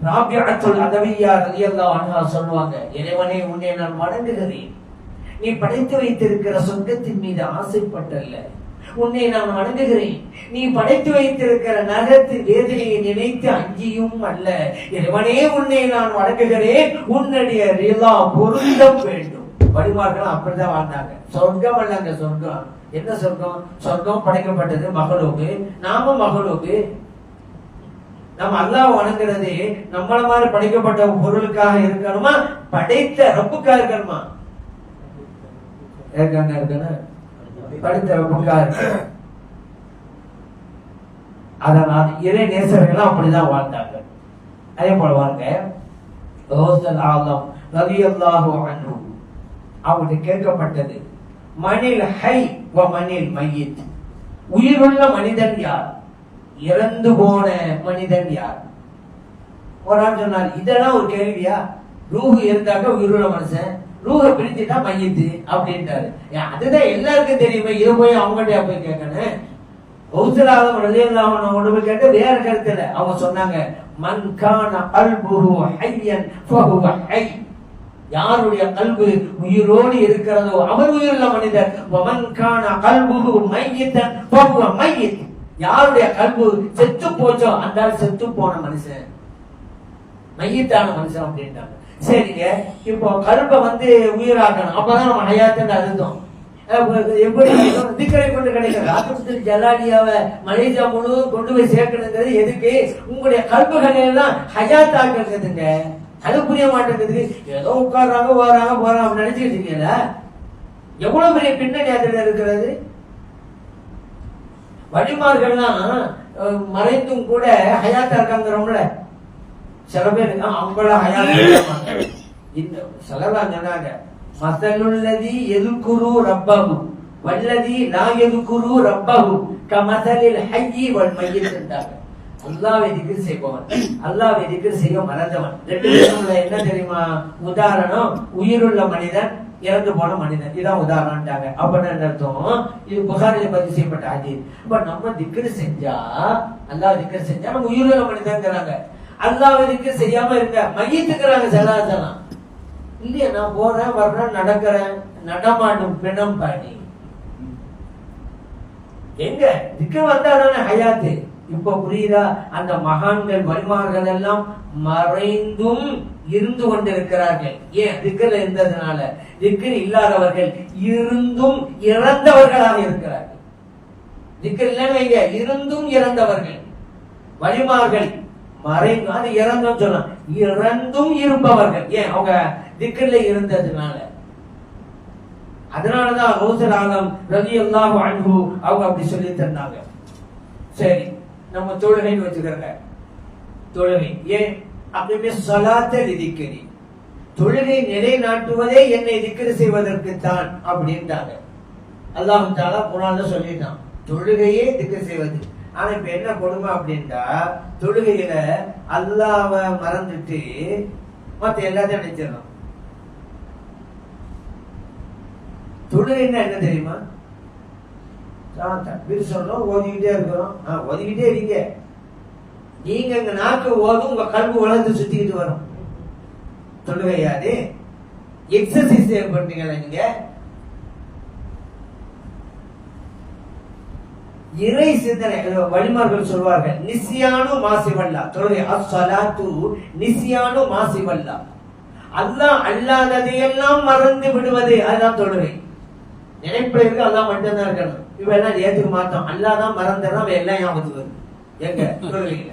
ராபிஅத்துல் அதவிய்யா ரலியல்லாஹு அன்ஹா சொல்லுவாங்க, இறைவனே உன்னை நான் வணங்குகிறேன், நீ படைத்து வைத்திருக்கிற சொர்க்கத்தின் மீது ஆசைப்பட்டல்ல, உன்னை நான் வணங்குகிறேன், நீ படைத்து வைத்திருக்கிற நரகத்தின் வேதனையை நினைத்து அஞ்சியும் அல்ல. இறைவனே உன்னை நான் வணங்குகிறேன், உன்னுடைய ரிலா பொருந்தம் வேண்டும். வழிமார்கள் அப்படிதான் வாழ்ந்தாங்க. சொர்க்கம் அல்லங்க, சொர்க்கம் என்ன சொர்க்கம்? சொர்க்கம் படைக்கப்பட்டது மகளோக்கு, நாம மகளோக்கு. நம்ம அல்லாஹ் வணங்குறது நம்மள மாதிரி படைக்கப்பட்ட பொருளுக்காக இருக்கணுமா, படைத்த ரப்புக்காக இருக்கணுமா? படைத்த ரப்புக்காக இருக்க. அதனால் இறை நேசர்கள் அப்படிதான் வாழ்ந்தாங்க. அதே போல வாங்க, அவங்களுக்கு கேட்கப்பட்டது, மனில் ஹை வ மனில் மையித், உயிருள்ள மனிதன் யார், இறந்து போன மனிதன் யார்? ஒரு ஆள் சொன்னார், இதெல்லாம் ஒரு கேள்வியா? ரூஹு இருந்தாக்க உயிருள்ள மனுஷன், ரூஹ பிரிச்சுட்டா மையத்து அப்படின்ட்டாரு. அதுதான் எல்லாருக்கும் தெரியுமே, இதை போய் அவங்கள்ட்ட போய் கேட்கணும். கௌசலாதம் ரலியல்லாஹு போய் கேட்டு வேற கருத்து இல்லை. அவங்க சொன்னாங்க, மன் கான கல்புஹு ஹய்யன் ஃபஹுவ ஹய், யாருடைய கல்பு உயிரோடு இருக்கிறதோ அவர் உயிருள்ள மனிதர். வமன் கான கல்புஹு மையித்தன் ஃபஹுவ மையித், யாருடைய கல்பு செத்து போச்சோ அந்த செத்து போன மனுஷன், மையத்தான மனுஷன் அப்படின்ட்டாங்க. சரிங்க, இப்போ கல்பை உயிராக்கணும், அப்பதான் நம்ம ஹயாத்துன்னு அர்த்தம். எப்படி திக்கரை கொண்டு கிடைக்கிறது? ராஜபுத்திரி ஜலாலியாவை மலேசியா முழுவதும் கொண்டு போய் சேர்க்கணுங்கிறது எதுக்கு? உங்களுடைய கல்புகளை எல்லாம் ஹயாத்தாக்குறதுங்க. அது புரிய மாட்டேங்குது. ஏதோ உட்கார்றாங்க, வராங்க, போறாங்க அப்படின்னு நினைச்சுட்டு இருக்கீங்களா? எவ்வளவு பெரிய பின்னணி அதுல இருக்கிறது. வழிமார்கள்லாம் மறைந்தும் கூட ஹயாத்தா இருக்காங்கிறோம்ல, சில பேர் அவங்கள ஹயாத்தா. இந்த சிலர்லாம் சொன்னாங்க, மஸலுல்லதி யذ்குரு ரப்பஹு வல்லதி லா யذ்குரு ரப்பஹு கமஸலில் ஹய்யி வல் மய்யித் என்றாங்க. அல்லாஹ்வை திக்ர் செய்பவன், அல்லாஹ்வை திக்ர் செய்ய மறந்தவன், ரெண்டு பேருக்குள்ள என்ன தெரியுமா உதாரணம்? உயிருள்ள மனிதன், இறந்து போன மனிதன். இதான் உதாரணம்ட்டாங்க. அப்ப என்ன அர்த்தம்? இது புகாரில பதிவு செய்யப்பட்ட ஹதீஸ். இப்ப நம்ம திக்ர் செஞ்சா, அல்லாஹ் திக்ர் செஞ்சா நம்ம உயிருள்ள மனிதன்ங்கிறாங்க. அல்லாஹ் திக்ர் செய்யாம இருக்க மையத்துக்கிறாங்க சலாசலாம். இல்லையா, நான் போறேன் வர்றேன் நடக்கிறேன், நடமாடும் பிணம் பாடி எங்க திக்ர் வந்தாதானே ஹயாத்து. இப்ப புரியுதா? அந்த மகான்கள் வலிமார்கள் எல்லாம் மறைந்தும் இருந்து கொண்டிருக்கிறார்கள். ஏன்? திக்ர் இருந்ததுனால. திக்ர் இல்லாதவர்கள் இருந்தும் இறந்தவர்களாக இருக்கிறார்கள். திக்ர் இல்லைங்க, இருந்தும் இறந்தவர்கள். வலிமார்கள் மறைந்து, அது இறந்தும் சொன்னா இறந்தும் இருப்பவர்கள். ஏன்? அவங்க திக்ர்ல இருந்ததுனால. அதனாலதான் ரௌசுல் ஆலம் ரலியல்லாஹு அன்ஹு அவங்க அப்படி சொல்லி தந்தாங்க. சரி, நம்ம தொழுகைன்னு வச்சுக்கிறோங்க. தொழுகை ஏன்? அப்படி ஸலாத்த லிதிக்ரி, தொழுகை நிலைநாட்டுவதே என்னை திக்ர் செய்வதற்கு தான் அப்படின்ட்டாங்க. அல்லாஹ் தஆலா குர்ஆன்ல சொல்லிட்டான் தொழுகையே திக்ர் செய்வது. ஆனா இப்ப என்ன கொடுமை அப்படின்டா, தொழுகையில அல்லாஹ்வை மறந்துட்டு மத்த எல்லாத்தையும் நினைச்சிடணும். தொழுகைன்னா என்ன தெரியுமா? தக்பீர் சொல்றோம், ஓதிக்கிட்டே இருக்கிறோம். ஓதிக்கிட்டே இருக்கீங்க. நீங்க எங்க நாக்கு ஓதும், உங்க கல்வி உலகத்தை சுத்திக்கிட்டு வரும். தொழுகையாது எக்ஸசைஸ் ஏற்பட்டீங்களா? நீங்க இறை சிந்தனை. வழிமார்கள் சொல்வார்கள் நிசியானு மாசிவல்லா. தொழுகை அஸ்ஸலாத்து நிசியானு மாசிவல்லா. அல்லாஹ் அல்லாததையெல்லாம் மறந்து விடுவது, அதுதான் தொழுகை. நினைப்பிற்கு அல்லாஹ் மட்டும்தான் இருக்கணும். இப்ப என்ன ஏத்துக்க மாட்டோம். அல்லாஹ் தான் மறந்துடுறோம், எல்லாம் ஞாபகத்துக்கு வருது. எங்க தொழுகையில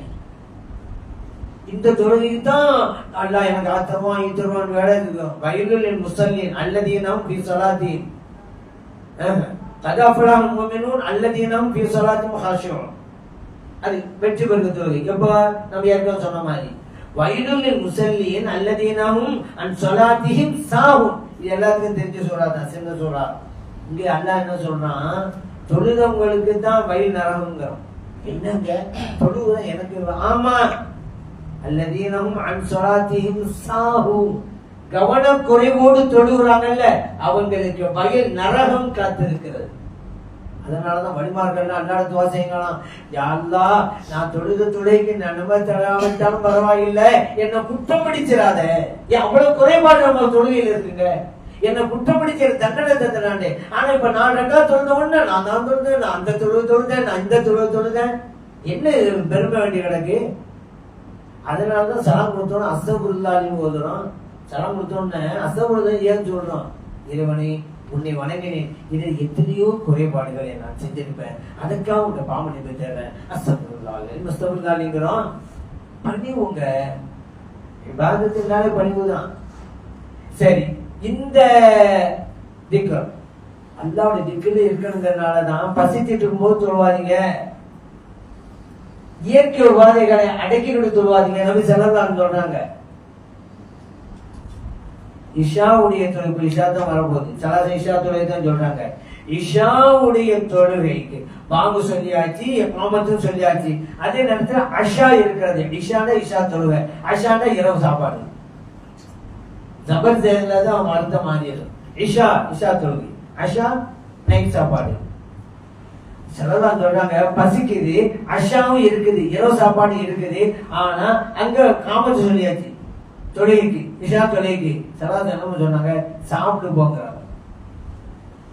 இந்த தொழுகைக்கு தான் அல்லாஹ் எனக்கு ஆத்தமா இத்தருவான் வேலை இருக்கும். வயலுல் முஸல்லின் அல்லதீனம் ஃபீ ஸலாத்தின் கதாஃபலாஹுல் முஃமினூன் அல்லதீனம் ஃபீ ஸலாத்தின் ஹாஷியூன். அது வெற்றி பெறுகிற தொழுகை. எப்ப நம்ம ஏற்கனவே சொன்ன மாதிரி வயலுல் முஸல்லின் அல்லதீனஹும் அன் ஸலாத்திஹிம் சாஹூன். இது எல்லாருக்கும் தெரிஞ்ச சூரா தான், சின்ன சூரா. இங்க அல்லாஹ் என்ன சொல்றான்? தொழுதவங்களுக்கு தான் வயல் நரகங்கிறோம். என்னங்க தொழுவ எனக்கு? ஆமா, அல்லதீனஹும் அன் ஸலாத்திஹிம் சாஹூன், கவனக்குறைவோடு தொழுகிறாங்கல்ல, அவங்களுக்கு வயல் நரகம் காத்திருக்கிறது. அதனாலதான் வழிமார்கள் அல்லாஹ் துஆ செய்யலாம், யா அல்லாஹ் நான் தொழுத தொழுகைக்கு நன்மை தராவிட்டாலும் பரவாயில்லை, என்ன குற்றம் பிடிச்சிடாத. ஏன் அவ்வளவு குறைபாடு நம்ம தொழுகையில் இருக்குங்க? என்ன குற்றம் பிடிக்கிற தண்டனை தந்தனாண்டே. ஆனா இப்ப நான் ரெண்டா தொழுத உடனே நான் தான் தொழுதேன், நான் அந்த தொழுவு தொழுதேன், நான் இந்த தொழுவு தொழுதேன். என்ன பெருமை வேண்டிய கிடக்கு? அதனாலதான் சலாம் கொடுத்தோன்னு அஸ்தகுருல்லாஹ்னு ஓதுறோம். சலாம் கொடுத்தோன்னு அஸ்தகுருல்லாஹ் ஏன் சொல்றோம்? இறைவனை உன்னை வணங்கினேன், இதில் எத்தனையோ குறைபாடுகளை நான் செஞ்சிருப்பேன், அதுக்காக உங்க பாவனை பெற்றேன், அஸ்தகுருல்லாஹ் அஸ்தகுருல்லாஹ்ங்கிறோம். பண்ணி உங்க இபாதத்தினாலே பணிவுதான். சரி, இந்த திக்ர் அல்லாஹ்வுடைய திக்ர்ல இருக்கணுங்கிறதுனாலதான் பசித்துட்டு இருக்கும்போது தொழுவாதீங்க, இயற்கை உபாதைகளை அடக்கிட்டு தொழுவாதீங்க. நபி ஸல்லல்லாஹு அலைஹி சொல்றாங்க. இஷாவுடைய தொழுகை, இஷா தான் வரப்போகுது, சலாத இஷா தொழுகை தான் சொல்றாங்க. இஷாவுடைய தொழுகைக்கு பாங்கு சொல்லியாச்சு, இமாமத்தும் சொல்லியாச்சு. அதே நேரத்துல அஷா இருக்கிறது. இஷானா இஷா தொழுகை, அஷானா இரவு சாப்பாடு. ஜபர் ஜெயல தான் அர்த்தம் மாறிடும். இஷா இஷா தொழுகை, அஷா நைட் சாப்பாடு. ஸல்லல்லாஹு சொல்றாங்க பசிக்குது, அஷாவும் இருக்குது, இரவு சாப்பாடு இருக்குது. ஆனா அங்க காமத்து சொல்லியாச்சு தொழுகைக்கு, இஷா தொழுகைக்கு. ஸல்லல்லாஹு என்ன சொன்னாங்க? சாப்பிட்டு போங்கிறாங்க.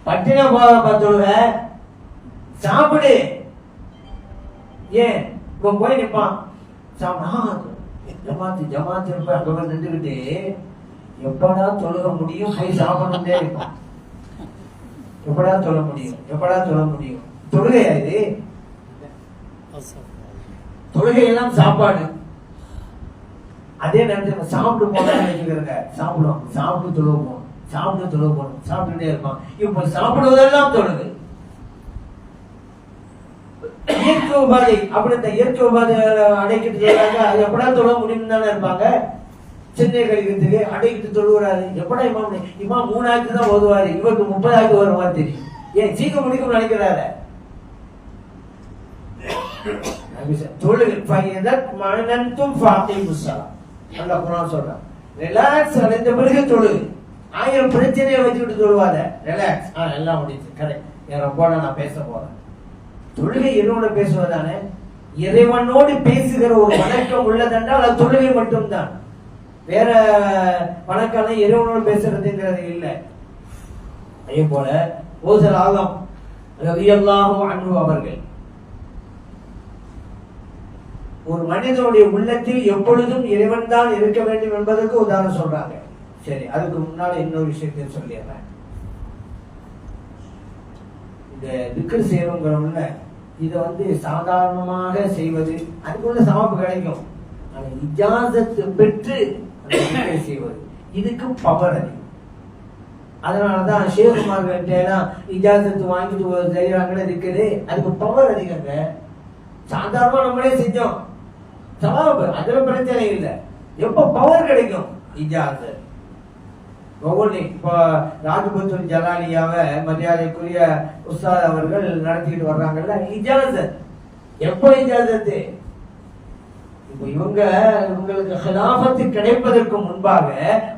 பட்டினா போக தொழுக, சாப்பிடு. ஏன் இப்ப போய் நிப்பான் ஜமாத்து ஜமாத்து இருப்ப அங்க போய் நின்றுகிட்டு எப்படா தொழுக முடியும், போய் சாப்பிடணும்னே இருப்பான். எப்படா தொழ முடியும், எப்படா தொழ முடியும்? தொழுகையா இது? தொழுகை எல்லாம் சாப்பாடு. அதே நேரத்தில் சாப்பிட்டு போனான்னு வச்சுக்கிறங்க, சாப்பிடுவோம், சாப்பிட்டு தொழுவோம், சாப்பிட்டு தொழுவோம், சாப்பிட்டுட்டே இருப்பான். இப்ப சாப்பிடுவதெல்லாம் தொழுது. இயற்கை உபாதை, அப்படி இந்த இயற்கை உபாதை அடைக்கிட்டு அது எப்படா தொழ முடியும் தானே இருப்பாங்க. சின்ன கழிக்கிறதுக்கு அடைக்கிட்டு தொழுகிறாரு. எப்படா இமாம் இமாம் 3 ஆயிரத்து தான் ஓதுவாரு, இவருக்கு 30 ஆயிரத்து வர மாதிரி தெரியும். ஏன் சீக்கிரம் முடிக்கும் நினைக்கிறாரு? ரிலாக்ஸ் அடைந்த பிறகு தொழுகு. 1000 பிரச்சனையை வச்சுக்கிட்டு சொல்லுவாத. ரிலாக்ஸ், எல்லாம் முடிச்சு கரெக்ட், என் ரப்போட நான் பேச போறேன். தொழுகை இறைவனோட பேசுவதானே, இறைவனோடு பேசுகிற ஒரு வணக்கம் உள்ளதென்றால் அது தொழுகை மட்டும்தான். வேற வணக்கம் இறைவனோடு பேசுறதுங்கிறது இல்லை. அதே போல ஓசர் ஆலம் ரலியல்லாஹு அன்ஹு அவர்கள் ஒரு மனிதனுடைய உள்ளத்தில் எப்பொழுதும் இறைவன் தான் இருக்க வேண்டும் என்பதற்கு உதாரணம் சொல்றாங்க. சரி, அதுக்கு முன்னால இன்னொரு விஷயத்தை சொல்லிடுறேன். இந்த திக்ர் செய்யறவங்கள இதை சாதாரணமாக செய்வது அதுக்குள்ள சவாப்பு கிடைக்கும். இஜாசத்து பெற்று செய்வது இதுக்கு பவர் அதிகம். அதனாலதான் ஷேகுமார்கள்ட்ட எல்லாம் இஜாசத்து வாங்கிட்டு செய்யறாங்கன்னு இருக்குது. அதுக்கு பவர் அதிகங்க. சாதாரணமா நம்மளே செஞ்சோம் சவாபு, அதுல பிரச்சனை இல்லை. எப்ப பவர் கிடைக்கும்? இஜாசத். இப்ப ராஜபுத்தூர் ஜலாலியாவை மரியாதைக்குரிய உஸ்தாத் அவர்கள் நடத்திட்டு வர்றாங்கல்ல, இஜாசத். எப்ப இஜாசத்து? இப்ப இவங்களுக்கு ஹிலாஃபத்து கிடைப்பதற்கு முன்பாக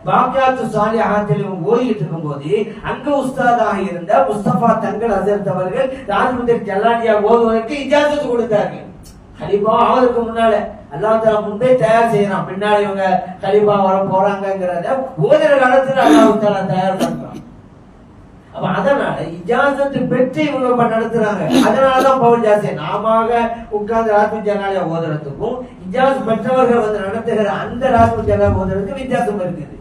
பாக்கியாத்து சாலிஹாத்தில் இவங்க ஓதிட்டு இருக்கும் போது அங்க உஸ்தாதாக இருந்த முஸ்தபா தங்கள் ஹசரத் அவர்கள் ராஜபுத்தூர் ஜலாலியா ஓதுவதற்கு இஜாசத்து கொடுத்தார்கள். கலிபா ஆவதற்கு முன்னால அல்லாஹ் தஆலா முன்பே தயார் செய்யறான். பின்னாடி இவங்க கலிபா வர போறாங்கிறத ஓதுற காலத்துல அல்லாஹ் தஆலா தயார் பண்றான். அப்ப அதனால இஜாசத்து பெற்று இவங்க நடத்துறாங்க. அதனாலதான் பவுல் ஜாஸ்தி நாம உட்கார்ந்து ராஜு ஜனாலியா ஓதுறதுக்கும் இஜாஸ் பெற்றவர்கள் நடத்துகிற அந்த ராஜு ஜனா ஓதுறதுக்கு வித்தியாசம் இருக்குது.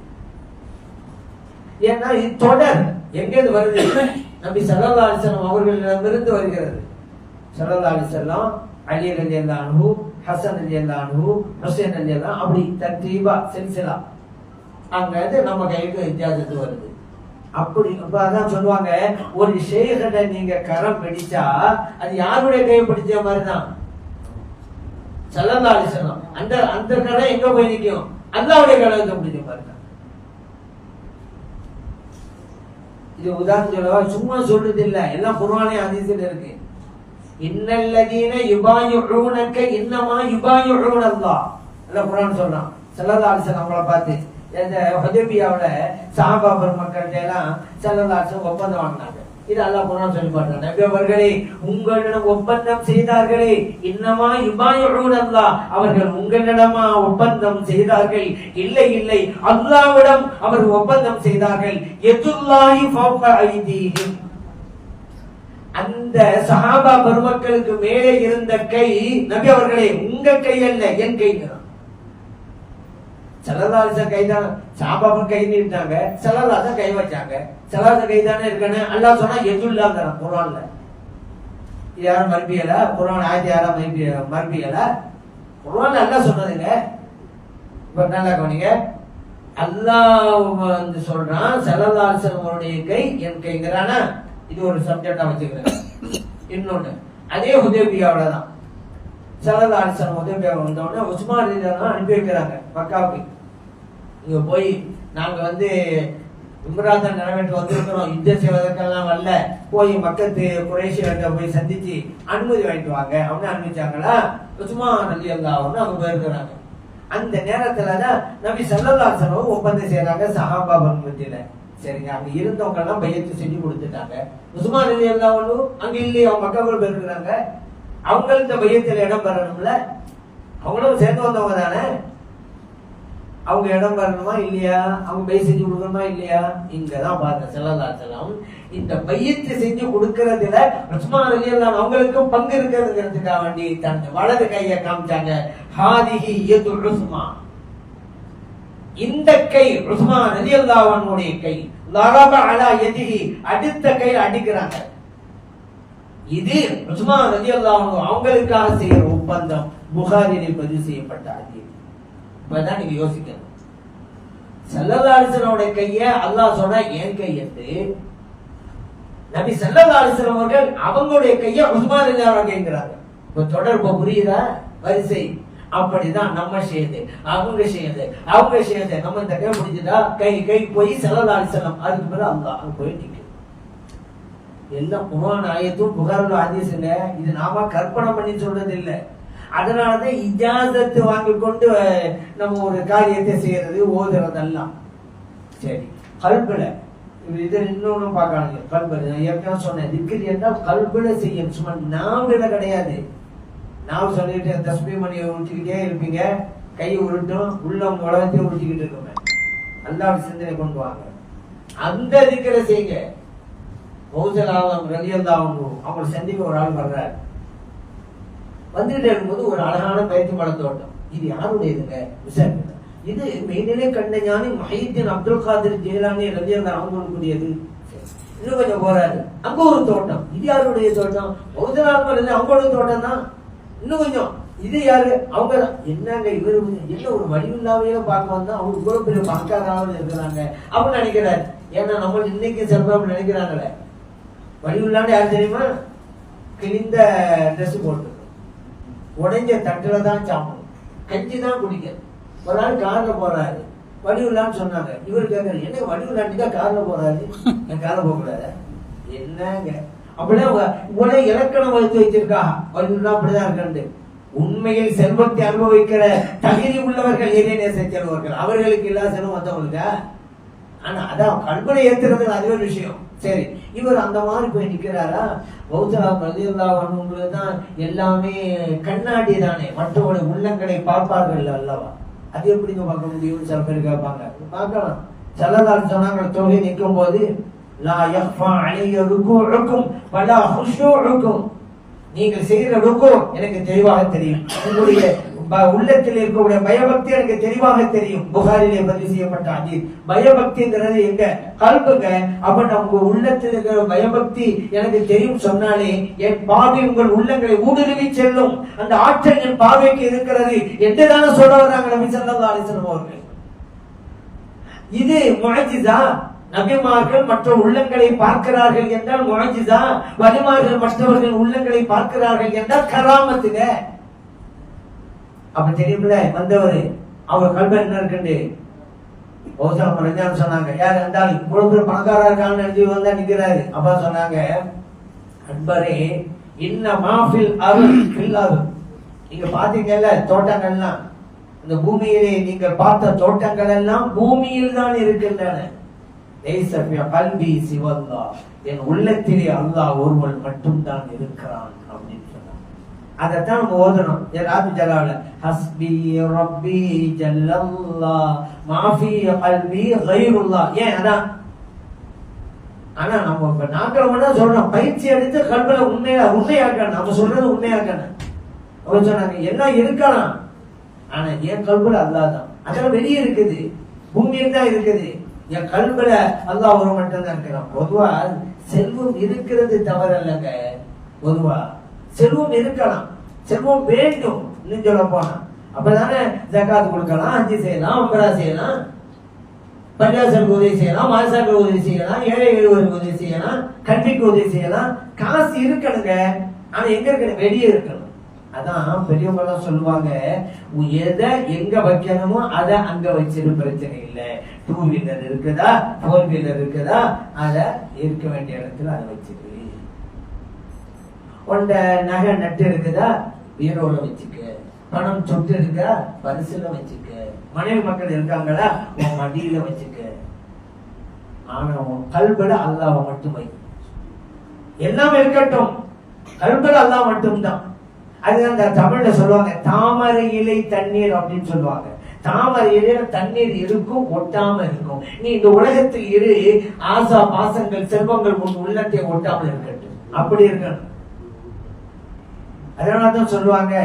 ஏன்னா இது தொடர் எங்கேருந்து வருது? நபி ஸல்லல்லாஹு அலைஹி வஸல்லம் அவர்களிடமிருந்து வருகிறது. ஸல்லல்லாஹு அலைஹி வஸல்லம் அலி ரலியல்லாஹு அன்ஹு, ஹசன் ரலியல்லாஹு அன்ஹு, ஹுசைன் ரலியல்லாஹு, அப்படி தர்தீபா சில்சிலா அங்க நம்ம கைக்கு இஜாசத்து வருது. அப்படி அதான் சொல்லுவாங்க, ஒரு ஷேഖட நீங்க கரம் பிடிச்சா அது யாருடைய கை பிடிச்ச மாதிரிதான். ஸல்லல்லாஹு அலைஹி வஸல்லம் அந்த கரம் எங்க போய் நிக்கும்? அல்லாஹ்வுடைய கரத்தை பிடிச்ச மாதிரிதான். இது உதாரணம் சொல்லவா, சும்மா சொல்றது இல்ல, எல்லாம் குர்ஆனே ஹதீஸ்ல இருக்கு. இன்னல்லதீன யுபாயிஊனக இன்னமா யுபாயிஊன அல்லாஹ். அல்லாஹ் குர்ஆன் சொல்றான். ஸல்லல்லாஹு அலைஹி வஸல்லம் அவங்கள பார்த்து இந்த ஹுதைபியாவுல சஹாபா பெருமக்கள் எல்லாம் ஸல்லல்லாஹு அலைஹி வஸல்லம் ஒப்பந்தம் வாங்கினாங்க. இது அல்லாஹ் குர்ஆன் சொல்லி பாருங்க, நபி அவர்களே உங்களிடம் ஒப்பந்தம் செய்தார்களே, இன்னமா யுபாயிஊன அல்லாஹ், அவர்கள் உங்களிடமா ஒப்பந்தம் செய்தார்கள்? இல்லை இல்லை, அல்லாஹ்விடம் அவர்கள் ஒப்பந்தம் செய்தார்கள். யதுல்லாஹி ஃபௌக ஐதீஹிம், அந்த சஹாபா பெருமக்களுக்கு மேலே இருந்த கை நபி அவர்களே உங்க கை அல்ல, என் கை. ஸல்லல்லாஹு கைதான் சஹாபாவை கை நீட்டாங்க, ஸல்லல்லாஹு கை வச்சாங்க. ஸல்லல்லாஹு கைதானே இருக்கனே அல்லாஹ் சொன்னா யதுல்லாஹ் குர்ஆன்ல. யாரும் மறுபியல குர்ஆன் ஆயத்து யாரும் மறுபியல குர்ஆன்ல அல்லாஹ் சொன்னதுங்க. இப்ப நல்லா கவனிங்க, அல்லாஹ் சொல்றான் ஸல்லல்லாஹு அலைஹி வஸல்லம் கை என் கைங்கறானா. இது ஒரு சப்ஜெக்டா வச்சுக்கிறேன். இன்னொன்னு அதே ஹுதைபியாவுல தான் ஸல்லல்லாஹு அலைஹி வஸல்லம் ஹுதைபியா வந்தோடனே உஸ்மான் ரலியல்லாஹு அனுப்பி வைக்கிறாங்க மக்காவுக்கு. இங்க போய் நாங்க இம்ரான் நிறைவேற்ற வந்திருக்கிறோம், யுத்தம் செய்வதற்கெல்லாம் வரல, போய் மக்கத்து குறைஷிகிட்ட போய் சந்திச்சு அனுமதி வாங்கிட்டு வாங்க அப்படின்னு அனுப்பிச்சாங்களா. உஸ்மான் ரலியல்லாஹு அவங்க போயிருக்கிறாங்க. அந்த நேரத்துலதான் நபி ஸல்லல்லாஹு அலைஹி வஸல்லம் ஒப்பந்தம் செய்யறாங்க சஹாபா மத்தியில. சரிங்க, அங்க இருந்தவங்க எல்லாம் பையத்து செஞ்சு கொடுத்துட்டாங்க. உஸ்மான் ரலியல்லாஹு அங்க இல்லையே, அவங்க மக்காவுல போயிருக்கிறாங்க. அவங்களுக்கு இந்த பையத்துல இடம் பெறணும்ல, அவங்களும் சேர்ந்து வந்தவங்க தானே. அவங்க இடம் பெறணுமா இல்லையா? அவங்க பை செஞ்சு கொடுக்கணுமா இல்லையா? இங்கதான் பாருங்க ஸல்லல்லாஹு அலைஹி வஸல்லம் இந்த பையத்தை செஞ்சு கொடுக்கறதுல உஸ்மான் ரலியல்லாஹு அவங்களுக்கும் பங்கு இருக்கிறதுங்கிறதுக்காக வேண்டி தன் வலது கையை காமிச்சாங்க. ஹாதிஹி யது உஸ்மான், இந்த கை உஸ்மான் ரலியல்லாஹு அன்ஹுடைய கை. லரப அலா யதிஹி, அடுத்த கையில் அடிக்கிறாங்க. இது உஸ்மான் ரலியல்லாஹு அன்ஹு அவங்களுக்காக செய்யற ஒப்பந்தம். புகாரியில் பதிவு செய்யப்பட்ட ஹதீஸ். இப்பதான் நீங்க யோசிக்கணும், ஸல்லல்லாஹு அலைஹி வஸல்லம் கைய அல்லாஹ் சொன்னா என் கையத்து, நபி ஸல்லல்லாஹு அலைஹி வஸல்லம் அவர்கள் அவங்களுடைய கைய உஸ்மான் ரலியல்லாஹு அன்ஹு கைங்கிறாங்க. இப்ப தொடர்பு புரியுதா? வரிசை அப்படிதான். நம்ம செய்யுது அவங்க செய்யுது அவங்க செய்யுது, நம்ம இந்த கை பிடிச்சதா கை கை போய் ஸல்லல்லாஹு அலைஹி வஸல்லம், அதுக்கு பிறகு அல்லாஹ் அங்க போய் நிற்கும். எல்லாம் குர்ஆன் ஆயத்தும் புகாரில் ஹதீஸ் இல்ல, இது நாம கற்பனை பண்ணி சொல்றது இல்லை. அதனாலதான் இஜாசத்து வாங்கி கொண்டு நம்ம ஒரு காரியத்தை செய்யறது ஓதுறதெல்லாம். சரி, கல்புல இதை இன்னொன்னு பார்க்கறாங்க. கல்புல நான் ஏற்கனவே சொன்னேன், திக்ர் என்றால் கல்புல செய்யும், சும்மா நாவில கிடையாது. நான் சொல்லிட்டு தஸ்பீ மணியை உருட்டிக்கிட்டே இருப்பீங்க, கை உருட்டும், உள்ளம் உலகத்தையும் உருட்டிக்கிட்டு இருக்குமே. அல்லாஹ் சிந்தனை கொண்டு வாங்க, அந்த திக்ரை செய்யுங்க. மௌசலாலம் ரலியல்லாஹு அன்ஹு அவங்களை சந்திக்க ஒரு ஆள் வர்றாரு. வந்துட்டு இருக்கும்போது ஒரு அழகான பயிற்சி மலத்தோட்டம். இது யாருடையதுங்க? விசாரிக்க. இது மெய்நிலை கண்ட ஞானி முஹையீன் அப்துல் காதிர் ஜீலானி ரலியல்லாஹு அவங்களுக்குரியது. இன்னும் கொஞ்சம் போறாரு, அங்க ஒரு தோட்டம். இது யாருடைய தோட்டம்? மௌசலாலம் அவங்களோட தோட்டம் தான். இன்னும் கொஞ்சம், இது யாரு? அவங்க என்னங்க இவரு என்ன ஒரு வடிவில்லாமையே பார்க்க வந்தா அவங்க இவ்வளவு பெரிய பணக்காராவது இருக்கிறாங்க அப்படின்னு நினைக்கிறாரு. ஏன்னா நம்ம இன்னைக்கு சிறப்பாக நினைக்கிறாங்களே, வடிவில்லாம யாரு தெரியுமா? கிழிந்த ட்ரெஸ் போட்டு உடைஞ்ச தட்டுல தான் சாப்பிடும், கஞ்சி தான் குடிக்க. ஒரு நாள் கார்ல போறாரு, வடிவில்லான்னு சொன்னாங்க. இவரு கேட்கறாரு, என்ன வடிவில்லாண்டிக்கா கார்ல போறாரு, என் கார்ல போக கூடாது என்னங்க? அப்படின்னா உடனே இலக்கணம் வகுத்து வச்சிருக்கா, வடிவில்லா அப்படிதான் இருக்காண்டு. உண்மையில் செல்வத்தை அனுபவிக்கிற தகுதி உள்ளவர்கள் இறைநேச செல்வர்கள், அவர்களுக்கு இல்லாத செல்வம் வந்தவங்களுக்கு. ஆனா அதான் கல்பனை ஏத்துறது அது ஒரு விஷயம். சரி, இவர் அந்த மாதிரி போய் நிக்கிறாரா? மௌசலாலம் ரலியல்லாஹு அன்ஹு தான் எல்லாமே கண்ணாடி தானே, மற்றவருடைய உள்ளங்களை பார்ப்பார்கள் அல்லவா? அது எப்படிங்க பார்க்க முடியும்? சில பேர் கேட்பாங்க. பார்க்கலாம். ஸல்லல்லாஹு சொன்னாங்க, தொழுகை நிற்கும் போது லா யஃபா அலைய ருகூஉக்கும் வலா ஹுஷூஉக்கும், நீங்கள் செய்கிற ருக்கு எனக்கு தெளிவாக தெரியும், உங்களுடைய உள்ளத்தில் இருக்கக்கூடிய பயபக்தி எனக்கு தெளிவாக தெரியும். புகாரிலே பதிவு செய்யப்பட்ட ஹதீஸ். பயபக்திங்கிறது எங்க? கல்புங்க. அப்ப நம்ம உள்ளத்தில் இருக்கிற பயபக்தி எனக்கு தெரியும் சொன்னாலே என் பார்வை உங்கள் உள்ளங்களை ஊடுருவி செல்லும். அந்த ஆற்றல் என் பார்வைக்கு இருக்கிறது என்றுதானே சொல்ல வர்றாங்க நபி ஸல்லல்லாஹு அலைஹி வஸல்லம் அவர்கள். இது முஅஜிஸா. நபிமார்கள் மற்ற உள்ளங்களை பார்க்கிறார்கள் என்றால் முஅஜிஸா, வலிமார்கள் மற்றவர்கள் உள்ளங்களை பார்க்கிறார்கள் என்றால் கராமத்துங்க. அப்ப தெரியுமில்ல வந்தவரு அவர் கல்ப என்ன இருக்குண்டு சொன்னாங்க. யார் இருந்தாலும் இவ்வளவு பேர் பணக்காரா இருக்கான்னு நினைச்சு வந்தா நிக்கிறாரு. அப்ப சொன்னாங்க, அன்பரே இன்ன மாஃபில் அருள் இல்லாது, நீங்க பாத்தீங்கல்ல தோட்டங்கள்லாம், இந்த பூமியிலே நீங்கள் பார்த்த தோட்டங்கள் எல்லாம் பூமியில் தான் இருக்கின்றன. கல்வி சிவல்லா, என் உள்ளத்திலே அல்லாஹ் ஒருவன் மட்டும்தான் இருக்கிறான் அப்படின்னு சொன்னாங்க. அதைத்தான் நம்ம ஓதணும். ராபி ஜலால ஹஸ்பி ரப்பி ஜல்லல்லாஹ் மாஃபி கல்வி கைருல்லாஹ். ஏன் அதான்? ஆனா நம்ம இப்ப நாட்கள் மட்டும் சொல்றோம், பயிற்சி எடுத்து கல்வில உண்மையாக்கணும். நம்ம சொல்றது உண்மையாக்கணும். அவர் சொன்னாங்க எல்லாம் இருக்கலாம், ஆனா என் கல்வில அல்லாஹ் தான். அதெல்லாம் வெளியே இருக்குது, பூமியில் தான் இருக்குது. என் கல்வில அல்லாஹ் ஒரு மட்டும் தான் இருக்கிறான். பொதுவா செல்வம் இருக்கிறது தவறல்லங்க. பொதுவா செல்வம் இருக்கலாம், செல்வம் வேண்டும். இன்னும் சொல்ல போனா அப்பதானே ஜகாத் கொடுக்கலாம், ஹஜ் செய்யலாம், உம்ரா செய்யலாம், பள்ளிவாசலுக்கு உதவி செய்யலாம், மாசாக்கள் உதவி செய்யலாம், ஏழை எளியவர்களுக்கு உதவி செய்யலாம், கல்விக்கு உதவி செய்யலாம். காசு இருக்கணுங்க, ஆனா எங்க இருக்கணும்? வெளியே இருக்கணும். அதான் பெரியவங்க எல்லாம் சொல்லுவாங்க, எதை எங்க வைக்கணுமோ அதை அங்க வச்சிரு, பிரச்சனை இல்லை. 2 வீலர் இருக்குதா, 4 வீலர் இருக்குதா, அத இருக்க வேண்டிய இடத்துல அதை வச்சிரு. உண்ட நகை நட்டு இருக்குதா, பீரோல வச்சுக்க. பணம் சொட்டு இருக்கா, பரிசுல வச்சுக்க. மனைவி மக்கள் இருக்காங்களா, உன் மடியில வச்சுக்க. ஆனா உன் கல்பட அல்லாஹ் மட்டும் வை. எல்லாம் இருக்கட்டும், கல்பட அல்லாஹ் மட்டும்தான். அதுதான் இந்த தமிழ்ல சொல்லுவாங்க, தாமரை இலை தண்ணீர் அப்படின்னு சொல்லுவாங்க. தாமரை இலையில தண்ணீர் இருக்கும், ஒட்டாம இருக்கும். நீ இந்த உலகத்தில் இரு, ஆசா பாசங்கள் செல்வங்கள் உன் உள்ளத்தை ஒட்டாமல் இருக்கட்டும், அப்படி இருக்கணும். அதனாலதான் சொல்லுவாங்க,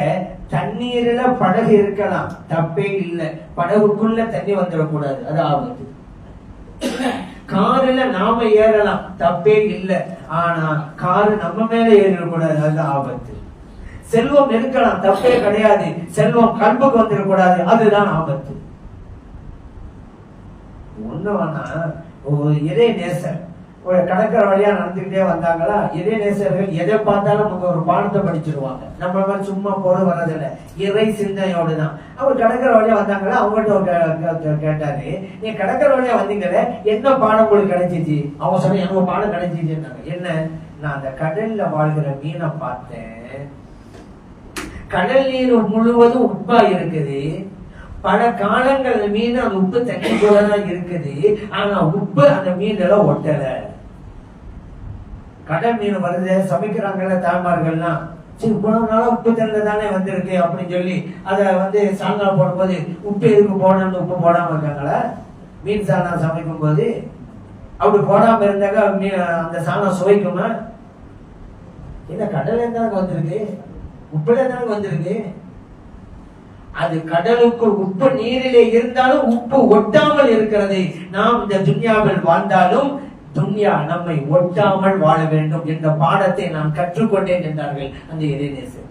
தண்ணீர்ல படகு இருக்கலாம், தப்பே இல்லை, படகுக்குள்ள தண்ணி வந்துடக்கூடாது, அது ஆபத்து. காருல நாம ஏறலாம், தப்பே இல்லை, ஆனா காரு நம்ம மேல ஏறிடக்கூடாது, அது ஆபத்து. செல்வம் இருக்கலாம், தப்பே கிடையாது, செல்வம் கல்புக்கு வந்துடக்கூடாது, அதுதான் ஆபத்து. ஒண்ணு வேணா, ஒரு இறை நேசர் ஒரு கடற்கரை வழியா நடந்துகிட்டே வந்தாங்களா, இறை நேசர்கள் எதை பார்த்தாலும் நமக்கு ஒரு பாடத்தை படிச்சிருவாங்க. நம்ம மாதிரி சும்மா போற வர்றதில்ல, இறை சிந்தனையோடு தான். அவர் கடற்கரை வழியா வந்தாங்களா, அவங்ககிட்ட கேட்டாரு, நீங்க கடற்கரை வழியா வந்தீங்களே, என்ன பாடம் உங்களுக்கு கிடைச்சிச்சு? அவங்க சொன்ன, எனக்கு பாடம் கிடைச்சிச்சுன்னாங்க. என்ன? நான் அந்த கடல்ல வாழ்கிற மீனை பார்த்தேன். கடல் நீர் முழுவதும் உப்பா இருக்குது, பல காலங்கள் அந்த மீன் அந்த உப்பு தண்ணி போலதான் இருக்குது. ஆனா உப்பு அந்த மீன்ல ஒட்டல. கடல் மீன் வருது, சமைக்கிறாங்கல்ல தாய்மார்கள்லாம், சரி இவ்வளவு நாளா உப்பு தண்ணி தானே வந்திருக்கு அப்படின்னு சொல்லி அதை சால்னா போடும்போது உப்பு எதுக்கு போடணும்னு உப்பு போடாம இருக்காங்களா? மீன் சால்னா சமைக்கும் போது அப்படி போடாம இருந்தாக்க அந்த சால்னா சுவைக்குமா? இந்த கடல்ல இருந்தாலும் வந்திருக்கு, உப்புல இருந்தாலும் வந்திருக்கு. அது கடலுக்குள் உப்பு நீரிலே இருந்தாலும் உப்பு ஒட்டாமல் இருக்கிறது. நாம் இந்த துன்யாவில் வாழ்ந்தாலும் துன்யா நம்மை ஒட்டாமல் வாழ வேண்டும் என்ற பாடத்தை நான் கற்றுக்கொண்டேன் என்றார்கள் அந்த இறைநேசர்.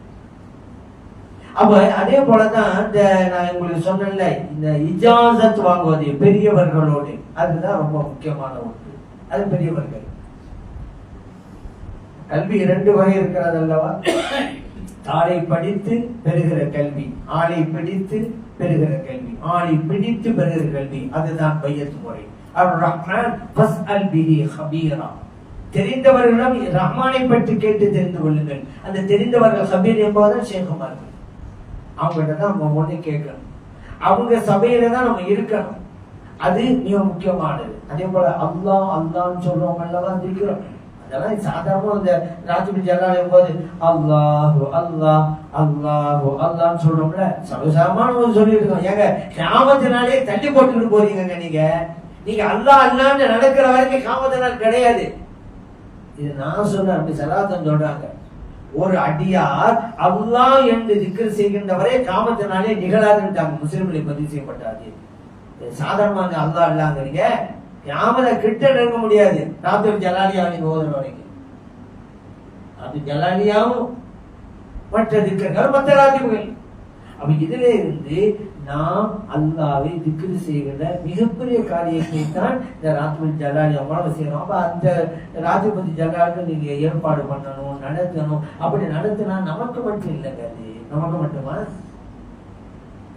அப்ப அதே போலதான் இந்த நான் உங்களுக்கு சொன்னேன்ல, இந்த இஜாசத் வாங்குவது பெரியவர்களோடு, அதுதான் ரொம்ப முக்கியமான ஒன்று. அது பெரியவர்கள். கல்வி 2 வகை இருக்கிறது அல்லவா? தாளை படித்து பெறுகிற கல்வி, ஆளை பிடித்து பெறுகிற கல்வி. ஆளை பிடித்து பெறுகிற கல்வி அதுதான் பையத்து முறை. அர்-ரஹ்மான் ஃபஸ்அல் பிஹி ஹபீரா. தெரிந்தவர்களிடம் ரஹ்மானை பற்றி கேட்டு தெரிந்து கொள்ளுங்கள். அந்த தெரிந்தவர்கள் ஹபீர் என்பவர்கள் ஷேகுமார்கள். அவங்ககிட்ட தான் நம்ம ஒண்ணு கேட்கணும். அவங்க சபையில தான் நம்ம இருக்கணும். அது மிக முக்கியமானது. அதே போல அல்லாஹ் அல்லாஹ்னு சொல்றவங்க எல்லாம் இருக்கிறோம். அதெல்லாம் சாதாரண இந்த ராஜ்புல் ஜலால் போது அல்லாஹு அல்லாஹ் அல்லாஹு அல்லாஹ்னு சொல்றோம்ல, சர்வசாதாரணமா சொல்லியிருக்கோம். ஏங்க கியாமத்தினாலே தள்ளி போட்டுட்டு போறீங்க நீங்க அல்லாஹ் அல்லாஹ்னு நடக்கிற வரைக்கும் கியாமத்தினால் கிடையாது. இது நான் சொல்றேன், அப்படி சலாத்தன் சொல்றாங்க. ஒரு அடியார் அல்லாஹ் என்று திக்ர் செய்கின்றவரை கியாமத்தினாலே நிகழாதுன்றாங்க. முஸ்லிம்களை பதிவு செய்யப்பட்டாது. சாதாரணமாக அல்லாஹ் அல்லாஹ்ங்கிறீங்க, கியாமத கிட்ட நெருங்க முடியாது. ராத்துல் ஜலாலியா நீங்க ஓதுற வரைக்கும் அது ஜலாலியாவும் மற்ற திக்கர்கள் மற்ற ராஜ்யங்கள். அப்ப இதுல இருந்து நாம் அல்லாஹ்வை திக்ர் செய்கிற மிகப்பெரிய காரியத்தை தான் இந்த ராத்துல் ஜலாலியா மூலம் செய்யறோம். அப்ப அந்த ராஜபதி ஜலாலுக்கு நீங்க ஏற்பாடு பண்ணணும், நடத்தணும். அப்படி நடத்தினா நமக்கு மட்டும் இல்லைங்க, அது நமக்கு மட்டுமா?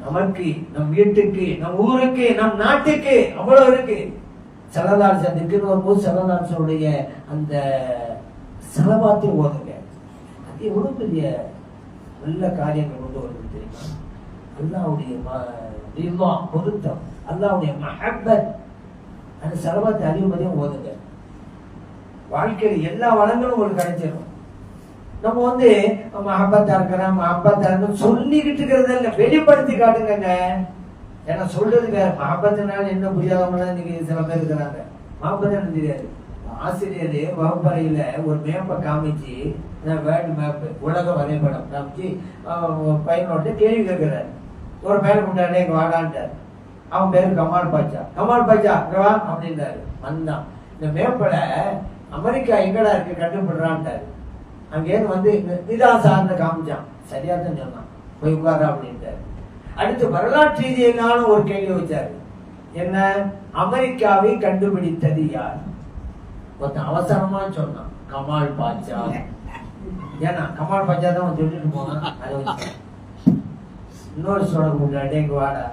நமக்கு, நம் வீட்டுக்கு, நம் ஊருக்கு, நம் நாட்டுக்கு அவ்வளவு இருக்கு. ஸல்லல்லாஹு அலைஹி வரும்போது ஸல்லல்லாஹுடைய அந்த ஸலவாத்தை ஓதுங்க. அது எவ்வளவு பெரிய நல்ல காரியங்கள் கொண்டு வருது தெரியுமா? அல்லாஹ்வுடைய ரிضா, பொருத்தம், அல்லாஹ்வுடைய மஹப்பத், அந்த ஸலவாத்தை அதிகமாக ஓதுங்க. வாழ்க்கையில் எல்லா வளங்களும் உங்களுக்கு கிடைச்சிடும். நம்ம மஹப்பத்தா இருக்கிறோம் மஹப்பத்தா இருக்கணும் சொல்லிக்கிட்டு இருக்கிறது இல்லை, வெளிப்படுத்தி காட்டுங்க. ஏன்னா சொல்றது வேற. மஹப்பத்தினால என்ன புரியாதவங்க இன்னைக்கு சில பேர் இருக்கிறாங்க. மஹப்பத் தெரியாது. ஆசிரியர் வகுப்பறையில ஒரு மேப்பை காமிச்சு, வேர்ல்டு மேப், உலக வரைபடம் காமிச்சு பையனோட கேள்வி கேட்கிறார். ஒரு பையன் கொண்டாடே இங்க வாடான்ட்டார். அவன் பேரு கமால் பாச்சா. கமால் பாச்சா வா அப்படின்றாரு. வந்தான். இந்த மேப்பட அமெரிக்கா எங்கடா இருக்கு கண்டுபிடுறான்ட்டாரு. அங்கேருந்து இதான் சார்ந்த காமிச்சான். சரியா தான் சொன்னான். போய் உட்கார அப்படின்ட்டாரு. அடுத்து வரலாற்று ரீதியிலான ஒரு கேள்வி வச்சாரு. என்ன? அமெரிக்காவை கண்டுபிடித்தது யார்? ஒருத்தன் அவசரமா சொன்னான், கமால் பாச்சா. ஏன்னா கமால் பாச்சா தான் சொல்லிட்டு போனான். அது இன்னொரு சொல்ல முன்னாடி எங்க வாடா,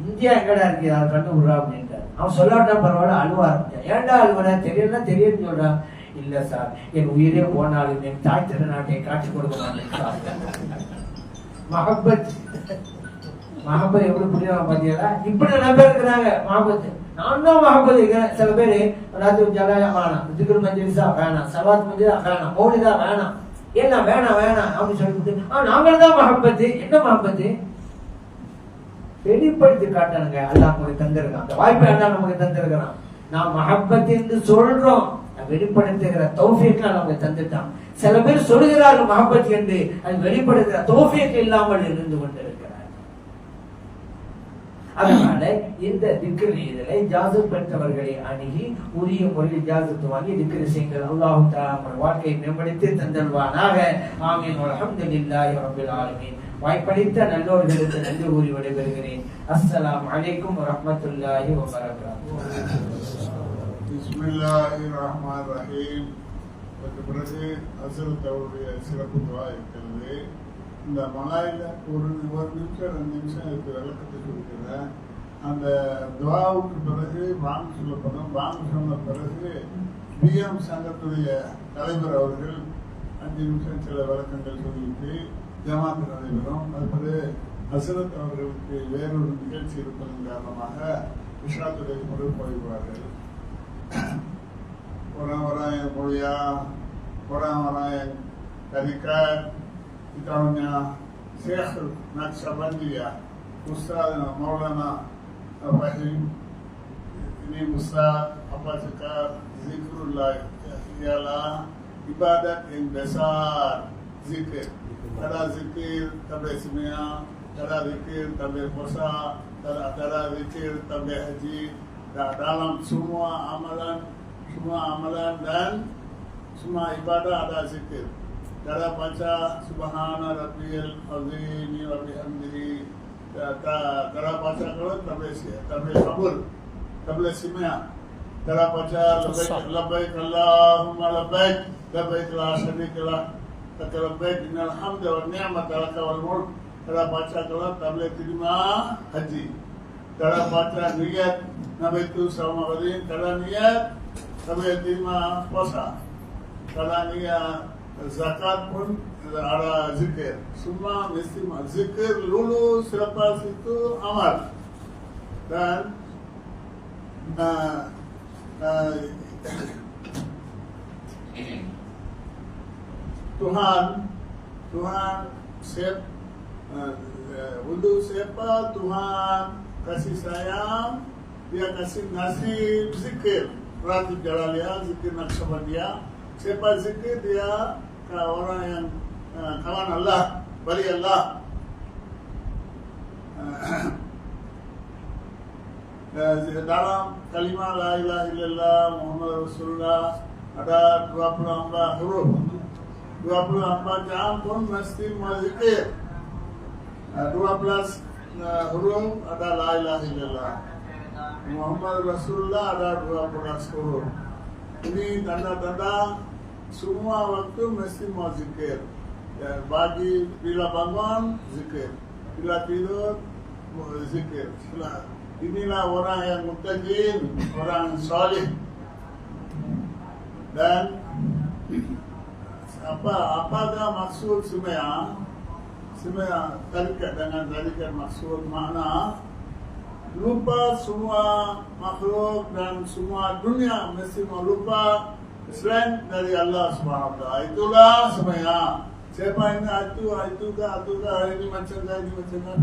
இந்தியா எங்கடா இருக்கு அதை கண்டுபிடுறா அப்படின்ட்டாரு. அவன் சொல்லாட்டா பரவாயில்ல, அழுவ ஆரம்பிச்சான். ஏன்டா அழுவடா? தெரியல தெரியுன்னு சொல்றான். இல்ல சார், என் உயிரே போனாலும் என் தாய் திருநாட்டை காட்சி கொடுக்க மஹப்பத். மஹப்பத் எவ்வளவு புரியாம பாத்தீங்களா? இப்படி நிறைய பேர் இருக்கிறாங்க. மஹப்பத் நான் தான் மஹப்பத் இருக்கிறேன். சில பேரு ராத்துல் ஜலாலியா வேணாம், திக்ர் மஜ்லிஸா வேணாம், ஸலவாத் மஜ்லிஸா வேணாம், மௌலிதா வேணாம், என்ன வேணாம் வேணாம் அப்படின்னு சொல்லிட்டு நாங்கள் தான் மஹப்பத். என்ன மஹப்பத்? வெளிப்படுத்தி காட்டணுங்க. அல்லாஹ் நமக்கு தந்திருக்கான், அந்த வாய்ப்பை அல்லாஹ் நமக்கு தந்திருக்கிறான். நாம் மஹப்பத் என்று சொல்றோம், வெளிப்படுத்துகிற தௌஃபீக் நமக்கு தந்துட்டான். சில பேர் சொல்கிறார்கள் மஹப்பத் என்று, அது வெளிப்படுத்துகிற தௌஃபீக் இல்லாமல் இருந்து கொண்டிருக்கிறார். அதனால இந்த திக்ர் இதிலே இஜாஸத் பெற்றவர்களை அணுகி உரிய முறையில் இஜாஸத் வாங்கி திக்ர் செய்யுங்கள். அல்லாஹ் தஆலா நம்ம வாழ்க்கையை மேம்படுத்தி தந்தல்வானாக. ஆமீன். அல்ஹம்துலில்லாஹி ரப்பில் ஆலமீன். வாய்ப்பளித்த நல்லோர்களுக்கு நன்றி கூறி விடைபெறுகிறேன். அஸ்ஸலாமு அலைக்கும் வரஹ்மத்துல்லாஹி வபரகாத்துஹு.
பிஸ்மில்லாஹிர் ரஹ்மானிர் ரஹீம். பிறகு ஹஸரத் அவருடைய சிறப்பு துஆ இருக்கிறது. இந்த மலாயில ஒரு நிமிஷம் 2 நிமிஷம் இதுக்கு விளக்கத்தை சொல்லிக்கிறேன். அந்த துஆவுக்கு பிறகு வாங்க சொல்லப்படும். வாங்க சொன்ன பிறகு பிஎம் சங்கத்துடைய தலைவர் அவர்கள் 5 நிமிஷம் சில விளக்கங்கள் சொல்லிட்டு ஜமாத்து நடைபெறும். அது பிறகு ஹசரத் அவர்களுக்கு வேறொரு நிகழ்ச்சி இருப்பதன் காரணமாக இஷாத்துடைய முறை போய்வார்கள். orang-orang yang mulia, orang-orang yang tarikat, kita punya Syekh Naqshbandiyah, Ustaz Maulana Fahim. Ini Ustaz apa cakap zikrullah ialah ibadat yang besar, zikir. Ada zikir tabligh semia, ada zikir tabligh puasa, ada zikir tabligh haji. Dalam semua amalan dan semua ibadah ada zikir. Cara baca Subhana Rabbiyal Azim wa bihamdihi. Cara baca kalau tabligh kabul, tabligh semia. Cara baca labbaik Allahumma labbaik, labbaik la syarika lak, labbaik innal hamda wan ni'mata laka wal mulk. Cara baca kalau tabligh terima haji. Cara baca niat nawaitu sama wadin, cara niat tabligh terima puasa. Cara niat zakat pun ada zikir. Semua mesti zikir dulu, selepas itu amal. Dan Tuhan untuk siapa Tuhan kasih sayang, dia kasih nasib zikir. Ratib Jalaliah, zikir Naqshbandiyah. Siapa zikir dia orang yang kawan Allah, wali Allah. Dalam kalimah la ilaha illallah Muhammad Rasulullah ada 24 huruf. 24 jam pun mesti zikir. 12 huruf ada la ilaha illallah. Muhammad Rasulullah ada 12 huruf. Ini tanda-tanda semua waktu mesti mau zikir. Ya, bagi bila bangun zikir, bila tidur zikir. Inilah orang yang muttaqin, orang salih. Dan apakah maksud semua tarikat dengan tarikat maksud makna lupa semua makhluk dan semua dunia mesti lupa selain dari Allah Subhanahu Wa Taala. Itulah semua. Siapa ini itu ini macam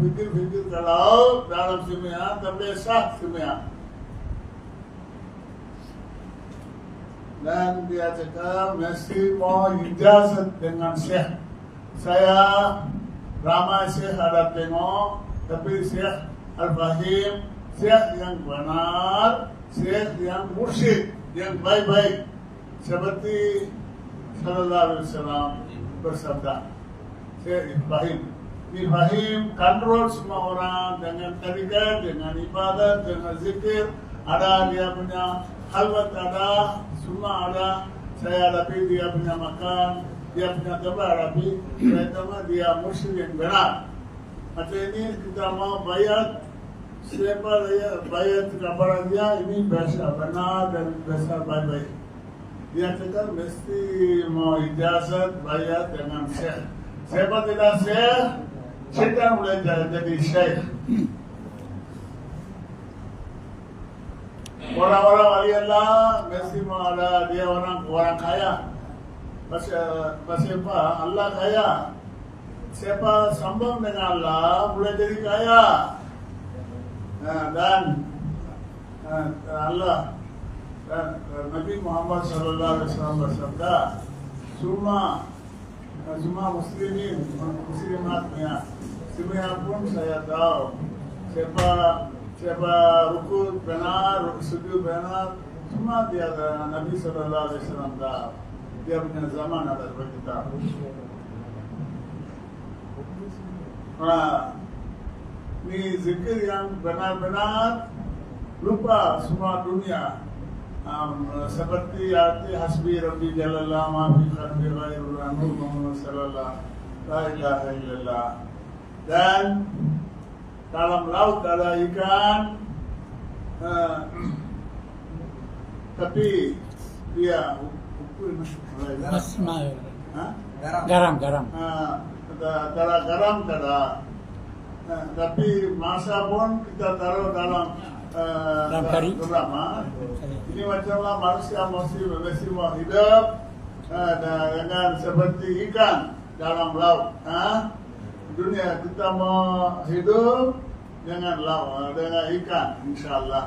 fikir kalau dalam semua terbesar semua. Dan dia cakap mesti mau ijazat dengan Syekh. Saya ramai Syekh ada tengok, tapi Syekh Al-Fahim, Syekh yang benar, Syekh yang mursyid, yang baik-baik. Seperti Sallallahu Alaihi Wasallam bersabda, Syekh Ibrahim kontrol semua orang dengan tarikat, dengan ibadat, dengan zikir. Ada dia punya halwat, ada semua ada. Saya hadapi dia punya makan, dia punya tempat hadapi. Terutama dia mursyid yang benar. Macam ini kita mau bayat. Siapa bayat kepada dia ini biasa benar dan biasa baik-baik. Dia cakap mesti mau ijazat bayat dengan Syekh. Siapa tidak Syekh, kita boleh jadi Syekh. Orang-orang wali Allah mesti mau ada dia orang kaya. Siapa Allah kaya. Siapa sambung dengan Allah boleh jadi kaya. Dan Allah dan Nabi Muhammad Sallallahu Alaihi Wasallam bersabda, semua muslimin, muslimatnya, semua pun saya tahu. Siapa rukuk benar, sujud benar, semua dia Nabi Sallallahu Alaihi Wasallam tahu. Dia punya zaman ada kita. Ini zikir yang benar-benar lupa semua dunia. Seperti arti hasbi rabbi jalallah ma fi qalbi ghairul anhu Muhammad sallallahu la ilaha illallah. Dan dalam laut ada ikan, tapi dia
garam.
Garam tak ada. tapi masa pun kita taruh dalam drama. Ini macamlah manusia mesti hidup dengan seperti ikan dalam laut. Dunia kita mau hidup dengan laut, dengan ikan, insyaAllah.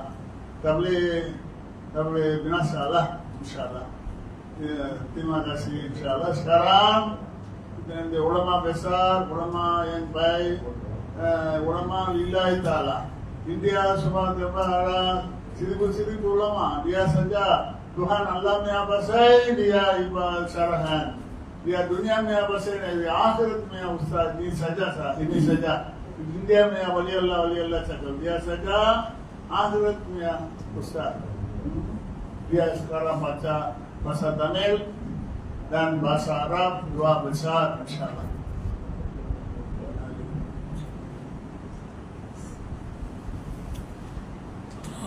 Tak boleh binasa lah, insyaAllah. Ya, terima kasih, insyaAllah. Sekarang ulama besar, ulama yang baik, ulama lillahi ta'ala. India semua tempat seribu ulama. Dia saja Tuhan Allah में apa saya dia ibadah syarahan. Dia dunia में apa saya dia akhirat में ustaz ini saja. India में wali Allah cakap dia saja akhirat में ustaz. Dia sekarang baca bahasa Tamil dan bahasa Arab dua besar insyaallah.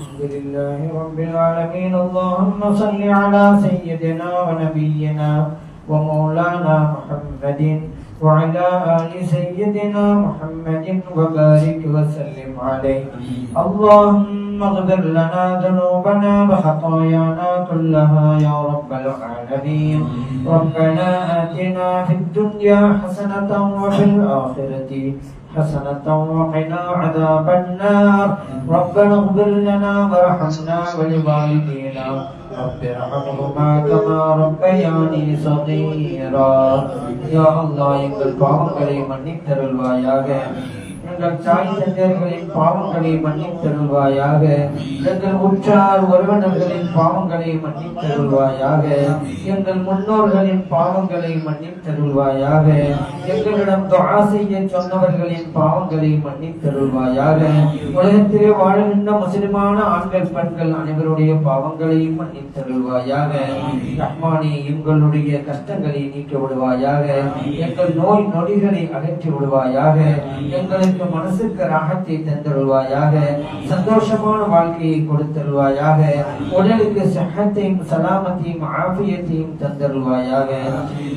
الحمد لله رب العالمين. اللهم صل على سيدنا ونبينا ومولانا محمد وعلى آل سيدنا محمد وبارك وسلم عليه. اللهم اغفر لنا ذنوبنا وخطايانا كلها يا رب العالمين. ربنا آتنا في الدنيا حسنة وفي الآخرة حسنة وقنا عذاب النار. ربنا اغفر لنا وارحمنا ولوالدينا رب ارحمهما كما ربياني صغيرا. يا الله எங்கள் பாவங்களை மன்னித்தருள்வாயாக. எங்கள் தாய் தந்தையர்களின் பாவங்களை மன்னித்தருள்வாயாக. எங்கள் உற்றார் உறவினர்களின் பாவங்களை மன்னித்தருள்வாயாக. எங்கள் முன்னோர்களின் பாவங்களை மன்னித்தருள்வாயாக. எங்களிடம் துஆ செய்ய சொன்னவர்களின் பாவங்களை மன்னித்தருள்வாயாக. உலகத்திலே வாழ்கின்ற முஸ்லிமான ஆண்கள் பெண்கள் அனைவருடைய பாவங்களையும் மன்னித்தருள்வாயாக. ரஹ்மானே எங்களுடைய கஷ்டங்களை நீக்கி விடுவாயாக. எங்கள் நோய் நொடிகளை அகற்றி விடுவாயாக. எங்களுக்கு மனசுக்கு ராகத்தை தந்தருள்வாயாக. சந்தோஷமான வாழ்க்கையை கொடுத்தருள்வாயாக. உடலுக்கு சஹத்தையும் சலாமத்தையும் ஆஃபியத்தையும் தந்தருள்வாயாக.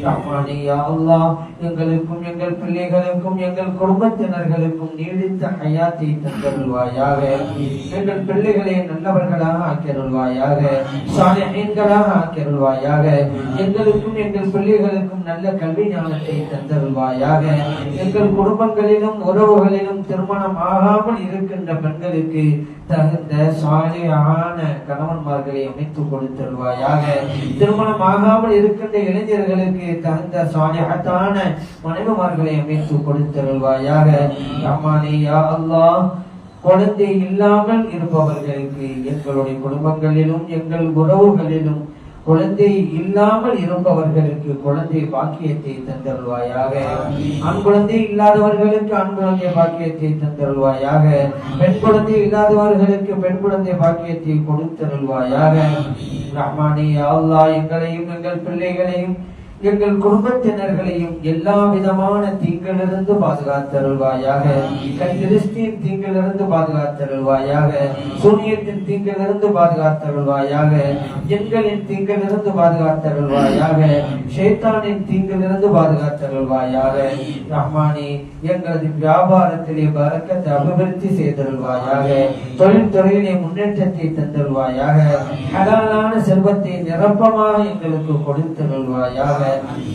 ரஹ்மானே யா அல்லாஹ் எங்களுக்கும் எங்கள் பிள்ளைகளுக்கும் எங்கள் குடும்பத்தினர்களுக்கும் நீடித்த ஹயாத்தை தந்தருள்வாயாக. எங்கள் பிள்ளைகளை நல்லவர்களாக ஆக்கியருள்வாயாக. சாலிஹீன்களாக ஆக்கியருள்வாயாக. எங்களுக்கும் எங்கள் பிள்ளைகளுக்கும் நல்ல கல்வி ஞானத்தை தந்தருள்வாயாக. எங்கள் குடும்பங்களிலும் உறவுகளிலும் திருமணம் ஆகாமல் இருக்கின்ற பெண்களுக்கு தகுந்த சாலிஹான கணவன்மார்களை அமைத்து கொடுத்தருள்வாயாக. திருமணம் ஆகாமல் இருக்கின்ற இளைஞர்களுக்கு தகுந்த சாலிஹத்தான மனைவிமார்களை அமைத்து கொடுத்தருள்வாயாக. ரஹ்மானே யா அல்லாஹ் குழந்தை இல்லாமல் இருப்பவர்களுக்கு எங்களுடைய குடும்பங்களிலும் எங்கள் உறவுகளிலும் குழந்தை இல்லாமல் இருப்பவர்களுக்கு குழந்தை பாக்கியத்தை தந்தருள்வாயாக. ஆண் குழந்தை இல்லாதவர்களுக்கு ஆண் குழந்தை பாக்கியத்தை தந்தருள்வாயாக. பெண் குழந்தை இல்லாதவர்களுக்கு பெண் குழந்தை பாக்கியத்தை கொடுத்தருள்வாயாக. ரஹ்மானே யா அல்லாஹ் எங்களையும் எங்கள் பிள்ளைகளையும் எங்கள் குடும்பத்தினர்களையும் எல்லா விதமான தீங்கிலிருந்து பாதுகாத்தருள்வாயாக. கண்திருஷ்டியின் தீங்கிலிருந்து பாதுகாத்தருள்வாயாக. சூனியத்தின் தீங்கிலிருந்து பாதுகாத்தருள்வாயாக. ஜின்களின் தீங்கிலிருந்து பாதுகாத்தருள்வாயாக. ஷைத்தானின் தீங்கிலிருந்து பாதுகாத்தருள்வாயாக. ரஹ்மானே எங்களது வியாபாரத்திலே பரக்கத்தை அபிவிருத்தி செய்தருள்வாயாக. தொழில்துறையிலே முன்னேற்றத்தை தந்தருள்வாயாக. ஹலாலான செல்வத்தை நிரப்பமாக எங்களுக்கு கொடுத்தருள்வாயாக.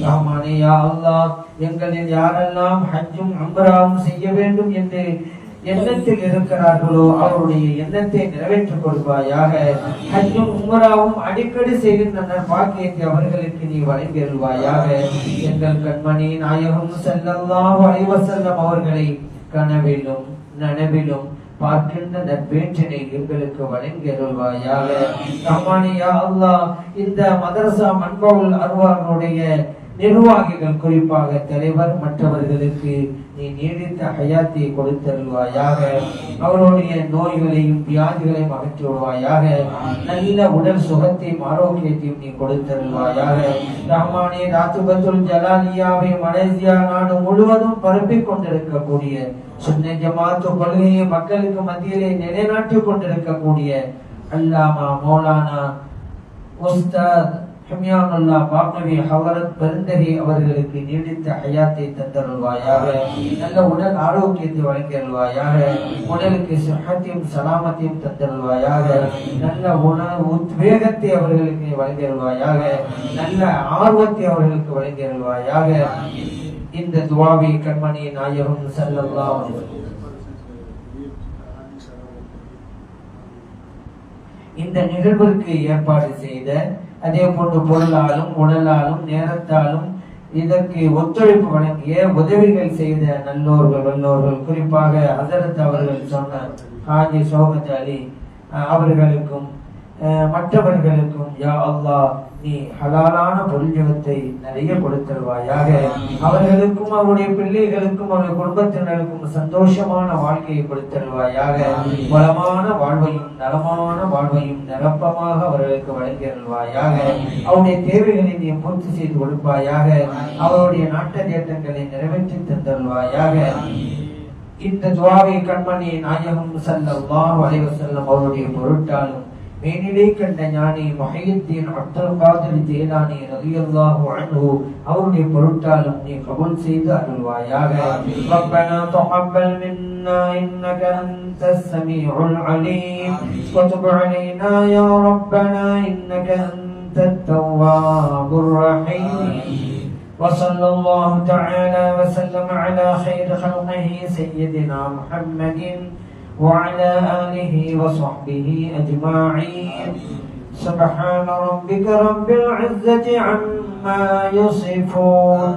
ரஹ்மானே யா அல்லாஹ் எங்களில் யாரெல்லாம் ஹஜ்ஜும் உம்ராவும் செய்ய வேண்டும் என்று எண்ணத்தில் இருக்கிறார்களோ அவருடைய எண்ணத்தை நிறைவேற்றிக் கொடுப்பாயாக. ஹஜ்ஜும் உம்ராவும் அடிக்கடி செய்கின்ற பாக்கியத்தை அவர்களுக்கு நீ வழங்கிடுவாயாக. எங்கள் கண்மணி நாயகம் ஸல்லல்லாஹு அலைஹி வஸல்லம் அவர்களை கனவிலும் நனவிலும் பார்க்கின்ற நற்பேற்றினை எங்களுக்கு வழங்கிடுவாயாக. ரஹ்மானே யா அல்லாஹ் இந்த மதரசா மன்பவுல் அர்வானுடைய நிர்வாகிகள் குறிப்பாக தலைவர் மற்றவர்களுக்கு நீ நீடித்த ஹயாத்தை கொடுத்தருள்வாயாக. அவருடைய நோய்களையும் வியாதிகளையும் அகற்றி விடுவாயாக. நல்ல உடல் சுகத்தையும் ஆரோக்கியத்தையும் நீ கொடுத்தருள்வாயாக. ரஹ்மானே ராத்துபத்துல் ஜலாலியாவை மலேசியா நாடு முழுவதும் பரப்பிக் கொண்டிருக்கக்கூடிய சுன்ன ஜமாத்து கொள்கையை மக்களுக்கு மத்தியிலே நிலைநாட்டிக் கொண்டிருக்கக்கூடிய அல்லாமா மௌலானா உஸ்தாத் ஹமியானுல்லா பாக்கவி ஹவரத் பெருந்தகை அவர்களுக்கு நீடித்த ஹயாத்தை தந்தருள்வாயாக, நல்ல உடல் ஆரோக்கியத்தை வழங்கியருள்வாயாக, உடலுக்கு சிஹத்தையும் சலாமத்தையும் தந்தருள்வாயாக, நல்ல உத்வேகத்தை அவர்களுக்கு வழங்கியருள்வாயாக, நல்ல ஆர்வத்தை அவர்களுக்கு வழங்கியருள்வாயாக. இந்த துவாவை கண்மணி நாயகம் ஸல்லல்லாஹு அலைஹி வஸல்லம் இந்த நிகழ்வுக்கு ஏற்பாடு செய்த, அதே போன்று பொருளாலும் உடலாலும் நேரத்தாலும் இதற்கு ஒத்துழைப்பு வழங்கிய, உதவிகள் செய்த நல்லோர்கள் வல்லோர்கள், குறிப்பாக ஹஸரத் அவர்கள் சொன்ன ஹாஜி ஷௌகத் அலி அவர்களுக்கும் மற்றவர்களுக்கும் யா அல்லாஹ் நீ ஹலாலான பொருள்ஜகத்தை நிறைய கொடுத்தருவாயாக. அவர்களுக்கும் அவருடைய பிள்ளைகளுக்கும் அவருடைய குடும்பத்தினருக்கும் சந்தோஷமான வாழ்க்கையை கொடுத்தருவாயாக. வளமான வாழ்வையும் நலமான வாழ்வையும் நிரப்பமாக அவர்களுக்கு வழங்கியருள்வாயாக. அவருடைய தேவைகளை நீ பூர்த்தி செய்து கொடுப்பாயாக. அவருடைய நாட்ட தேட்டங்களை நிறைவேற்றி தந்தருள்வாயாக. இந்த துவாவை கண்மணி நாயகம் ஸல்லல்லாஹு அலைஹி வஸல்லம் அவருடைய பொருட்டாலும் மேனிலே கண்ட ஞானி முஹையத்தீன் அப்துல் காதிர் ஜீலானி ரலியல்லாஹு அன்ஹு அவருடைய பொருட்டாலும் நீ கபூல் செய்து அருள்வாயாக. ரப்பனா தகப்பல் மின்னா இன்னக அன்தஸ் ஸமீஉல் அலீம் வ துப் அலைனா யா ரப்பனா இன்னக அன்தத் தவ்வாபுர் Rahim. وصلى الله تعالى وسلم على خير خلقه سيدنا محمد وعلى آله وصحبه أجمعين. سبحان ربك رب العزة عما يصفون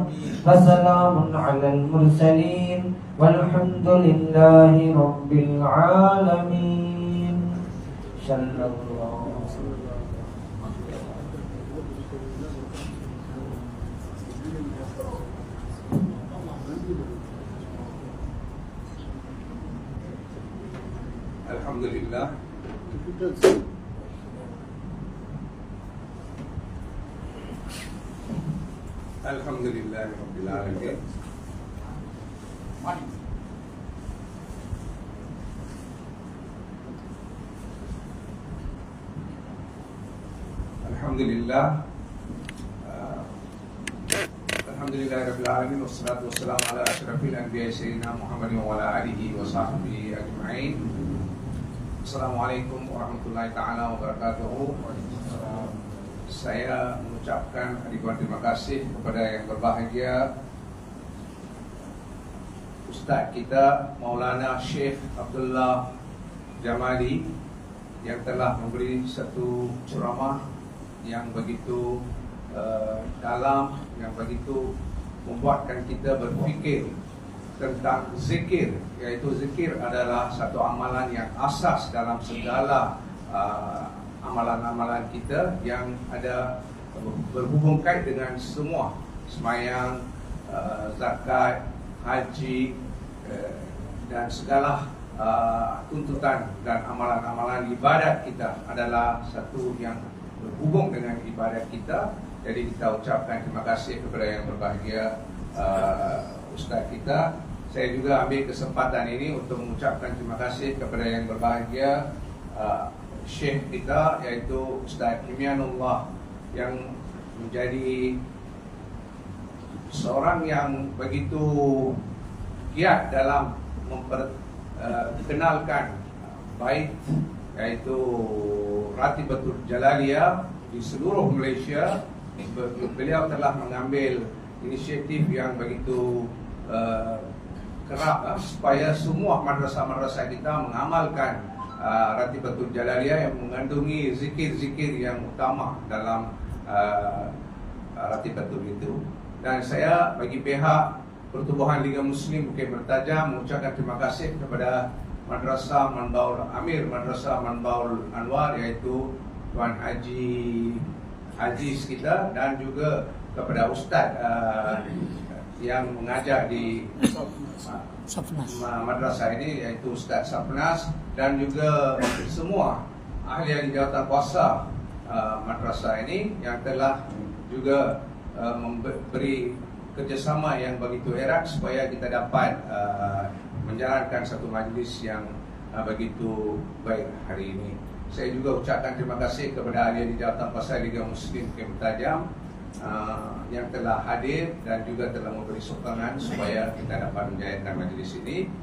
وسلام على المرسلين والحمد لله رب العالمين. صلى الله
Alhamdulillah. Alhamdulillah Rabbil Alamin. Alhamdulillah. Alhamdulillah Rabbil Alamin. Wassalatu wassalamu ala asyrafil anbiya sayyidina Muhammadin wa ala alihi wa sahbihi ajma'in. Assalamualaikum warahmatullahi ta'ala wabarakatuh. Saya mengucapkan ribuan terima kasih kepada yang berbahagia Ustaz kita Maulana Syekh Abdullah Jamali yang telah memberi satu ceramah yang begitu dalam, yang begitu membuatkan kita berfikir tentang zikir, yaitu zikir adalah satu amalan yang asas dalam segala amalan-amalan kita yang ada berhubung kait dengan semua semayang, zakat, haji dan segala tuntutan dan amalan-amalan ibadat kita adalah satu yang berhubung dengan ibadat kita. Jadi kita ucapkan terima kasih kepada yang berbahagia Ustaz kita. Saya juga ambil kesempatan ini untuk mengucapkan terima kasih kepada yang berbahagia Syekh kita, yaitu Ustaz Himianullah, yang menjadi seorang yang begitu giat dalam memperkenalkan bait, yaitu Ratibatul Jalaliyah di seluruh Malaysia. Beliau telah mengambil inisiatif yang begitu kerap supaya semua madrasah-madrasah kita mengamalkan Ratibatul Jalaliyah yang mengandungi zikir-zikir yang utama dalam Ratibatul itu. Dan saya bagi pihak Pertubuhan Liga Muslim Bukit Mertajam mengucapkan terima kasih kepada Madrasah Manbaul Amir, Madrasah Manbaul Anwar, yaitu Tuan Haji Aziz kita, dan juga kepada Ustaz yang mengajar di madrasah ini, yaitu Ustaz Safnas, dan juga semua ahli jawatan kuasa madrasah ini yang telah juga memberi kerjasama yang begitu erat supaya kita dapat menjalankan satu majlis yang begitu baik hari ini. Saya juga ucapkan terima kasih kepada ahli Jawatan Pasar Liga Muslim Kem Tajam yang telah hadir dan juga telah memberi sokongan supaya kita dapat menjayakan majlis ini.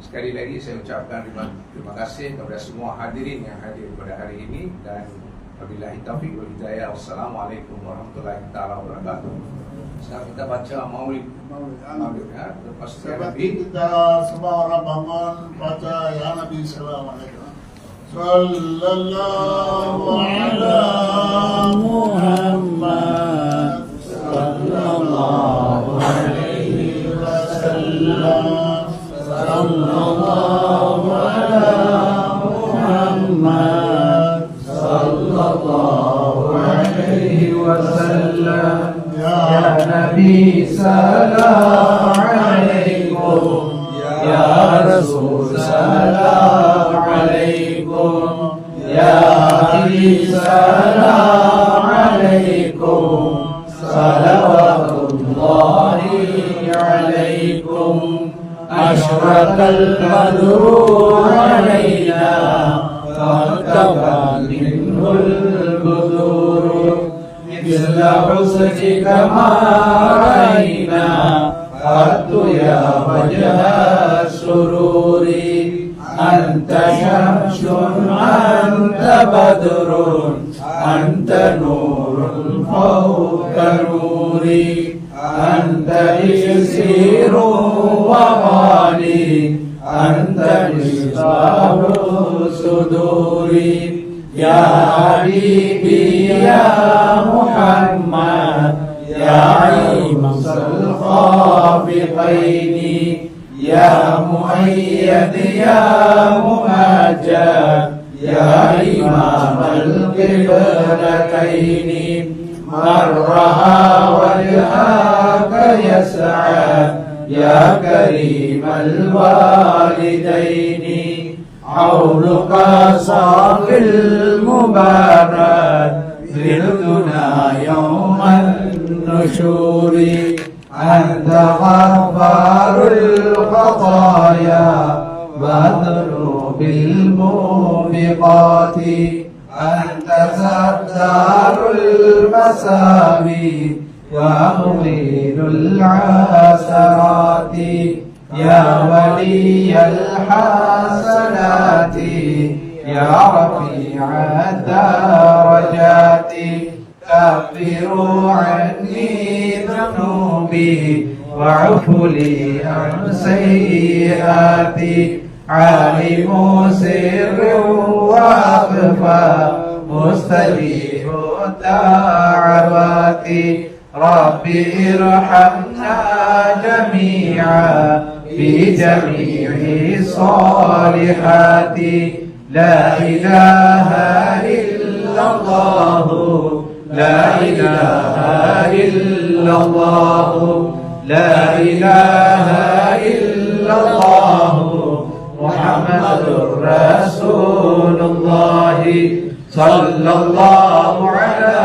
Sekali lagi saya ucapkan terima kasih kepada semua hadirin yang hadir pada hari ini, dan wabillahi taufiq wal hidayah. Wassalamualaikum warahmatullahi taala wabarakatuh. Sekarang kita baca Maulid ya. Lepas
Seperti kita semua orang bangun baca ya Nabi sallallahu alaihi wasallam. Sallallahu ala Muhammad sallallahu alaihi wasallam. Sallallahu ala Muhammad sallallahu alaihi wasallam. Ya Nabi salam alaikum, ya Rasul salam alaikum, ya Ali salam alaikum, salawatullahi alaikum. Ashraqal badru alaina, faqtaba minhul buduru. مثل حسنك ما رأينا قط يا وجه السرور. أنت شمس أنت بدر أنت نور فوق نوري. أنت يسير وغالي أنت مصباح الصدور. يا حبيبي يا محمد يا عيمس الخافقين يا مؤيد يا ممجد يا إمام القبلتين. من رأى وجهك يسعى يا كريم الوالدين. عونك صاغ المبارك ذلنا يوم النشور. أنت غفار الخطايا وذنوب الموبقات. أنت ستار المساوي ومغير العثرات. يا ولي الحسنات يا رفيع الدرجات. كفروا عني ذنوبي واعفوا لي عن سيئاتي. عالم سر واخفى مستجيب الدعوات. ربي ارحمنا جميعا في جميع الصالحات. لا إله إلا الله لا إله إلا الله لا إله إلا الله محمد رسول الله. صلى الله على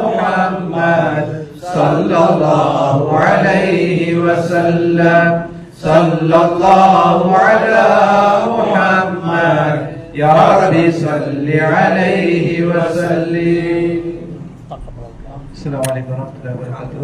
محمد صلى الله عليه وسلم. صلى الله على محمد يا رب صل عليه وسلم. السلام عليكم ورحمة الله وبركاته.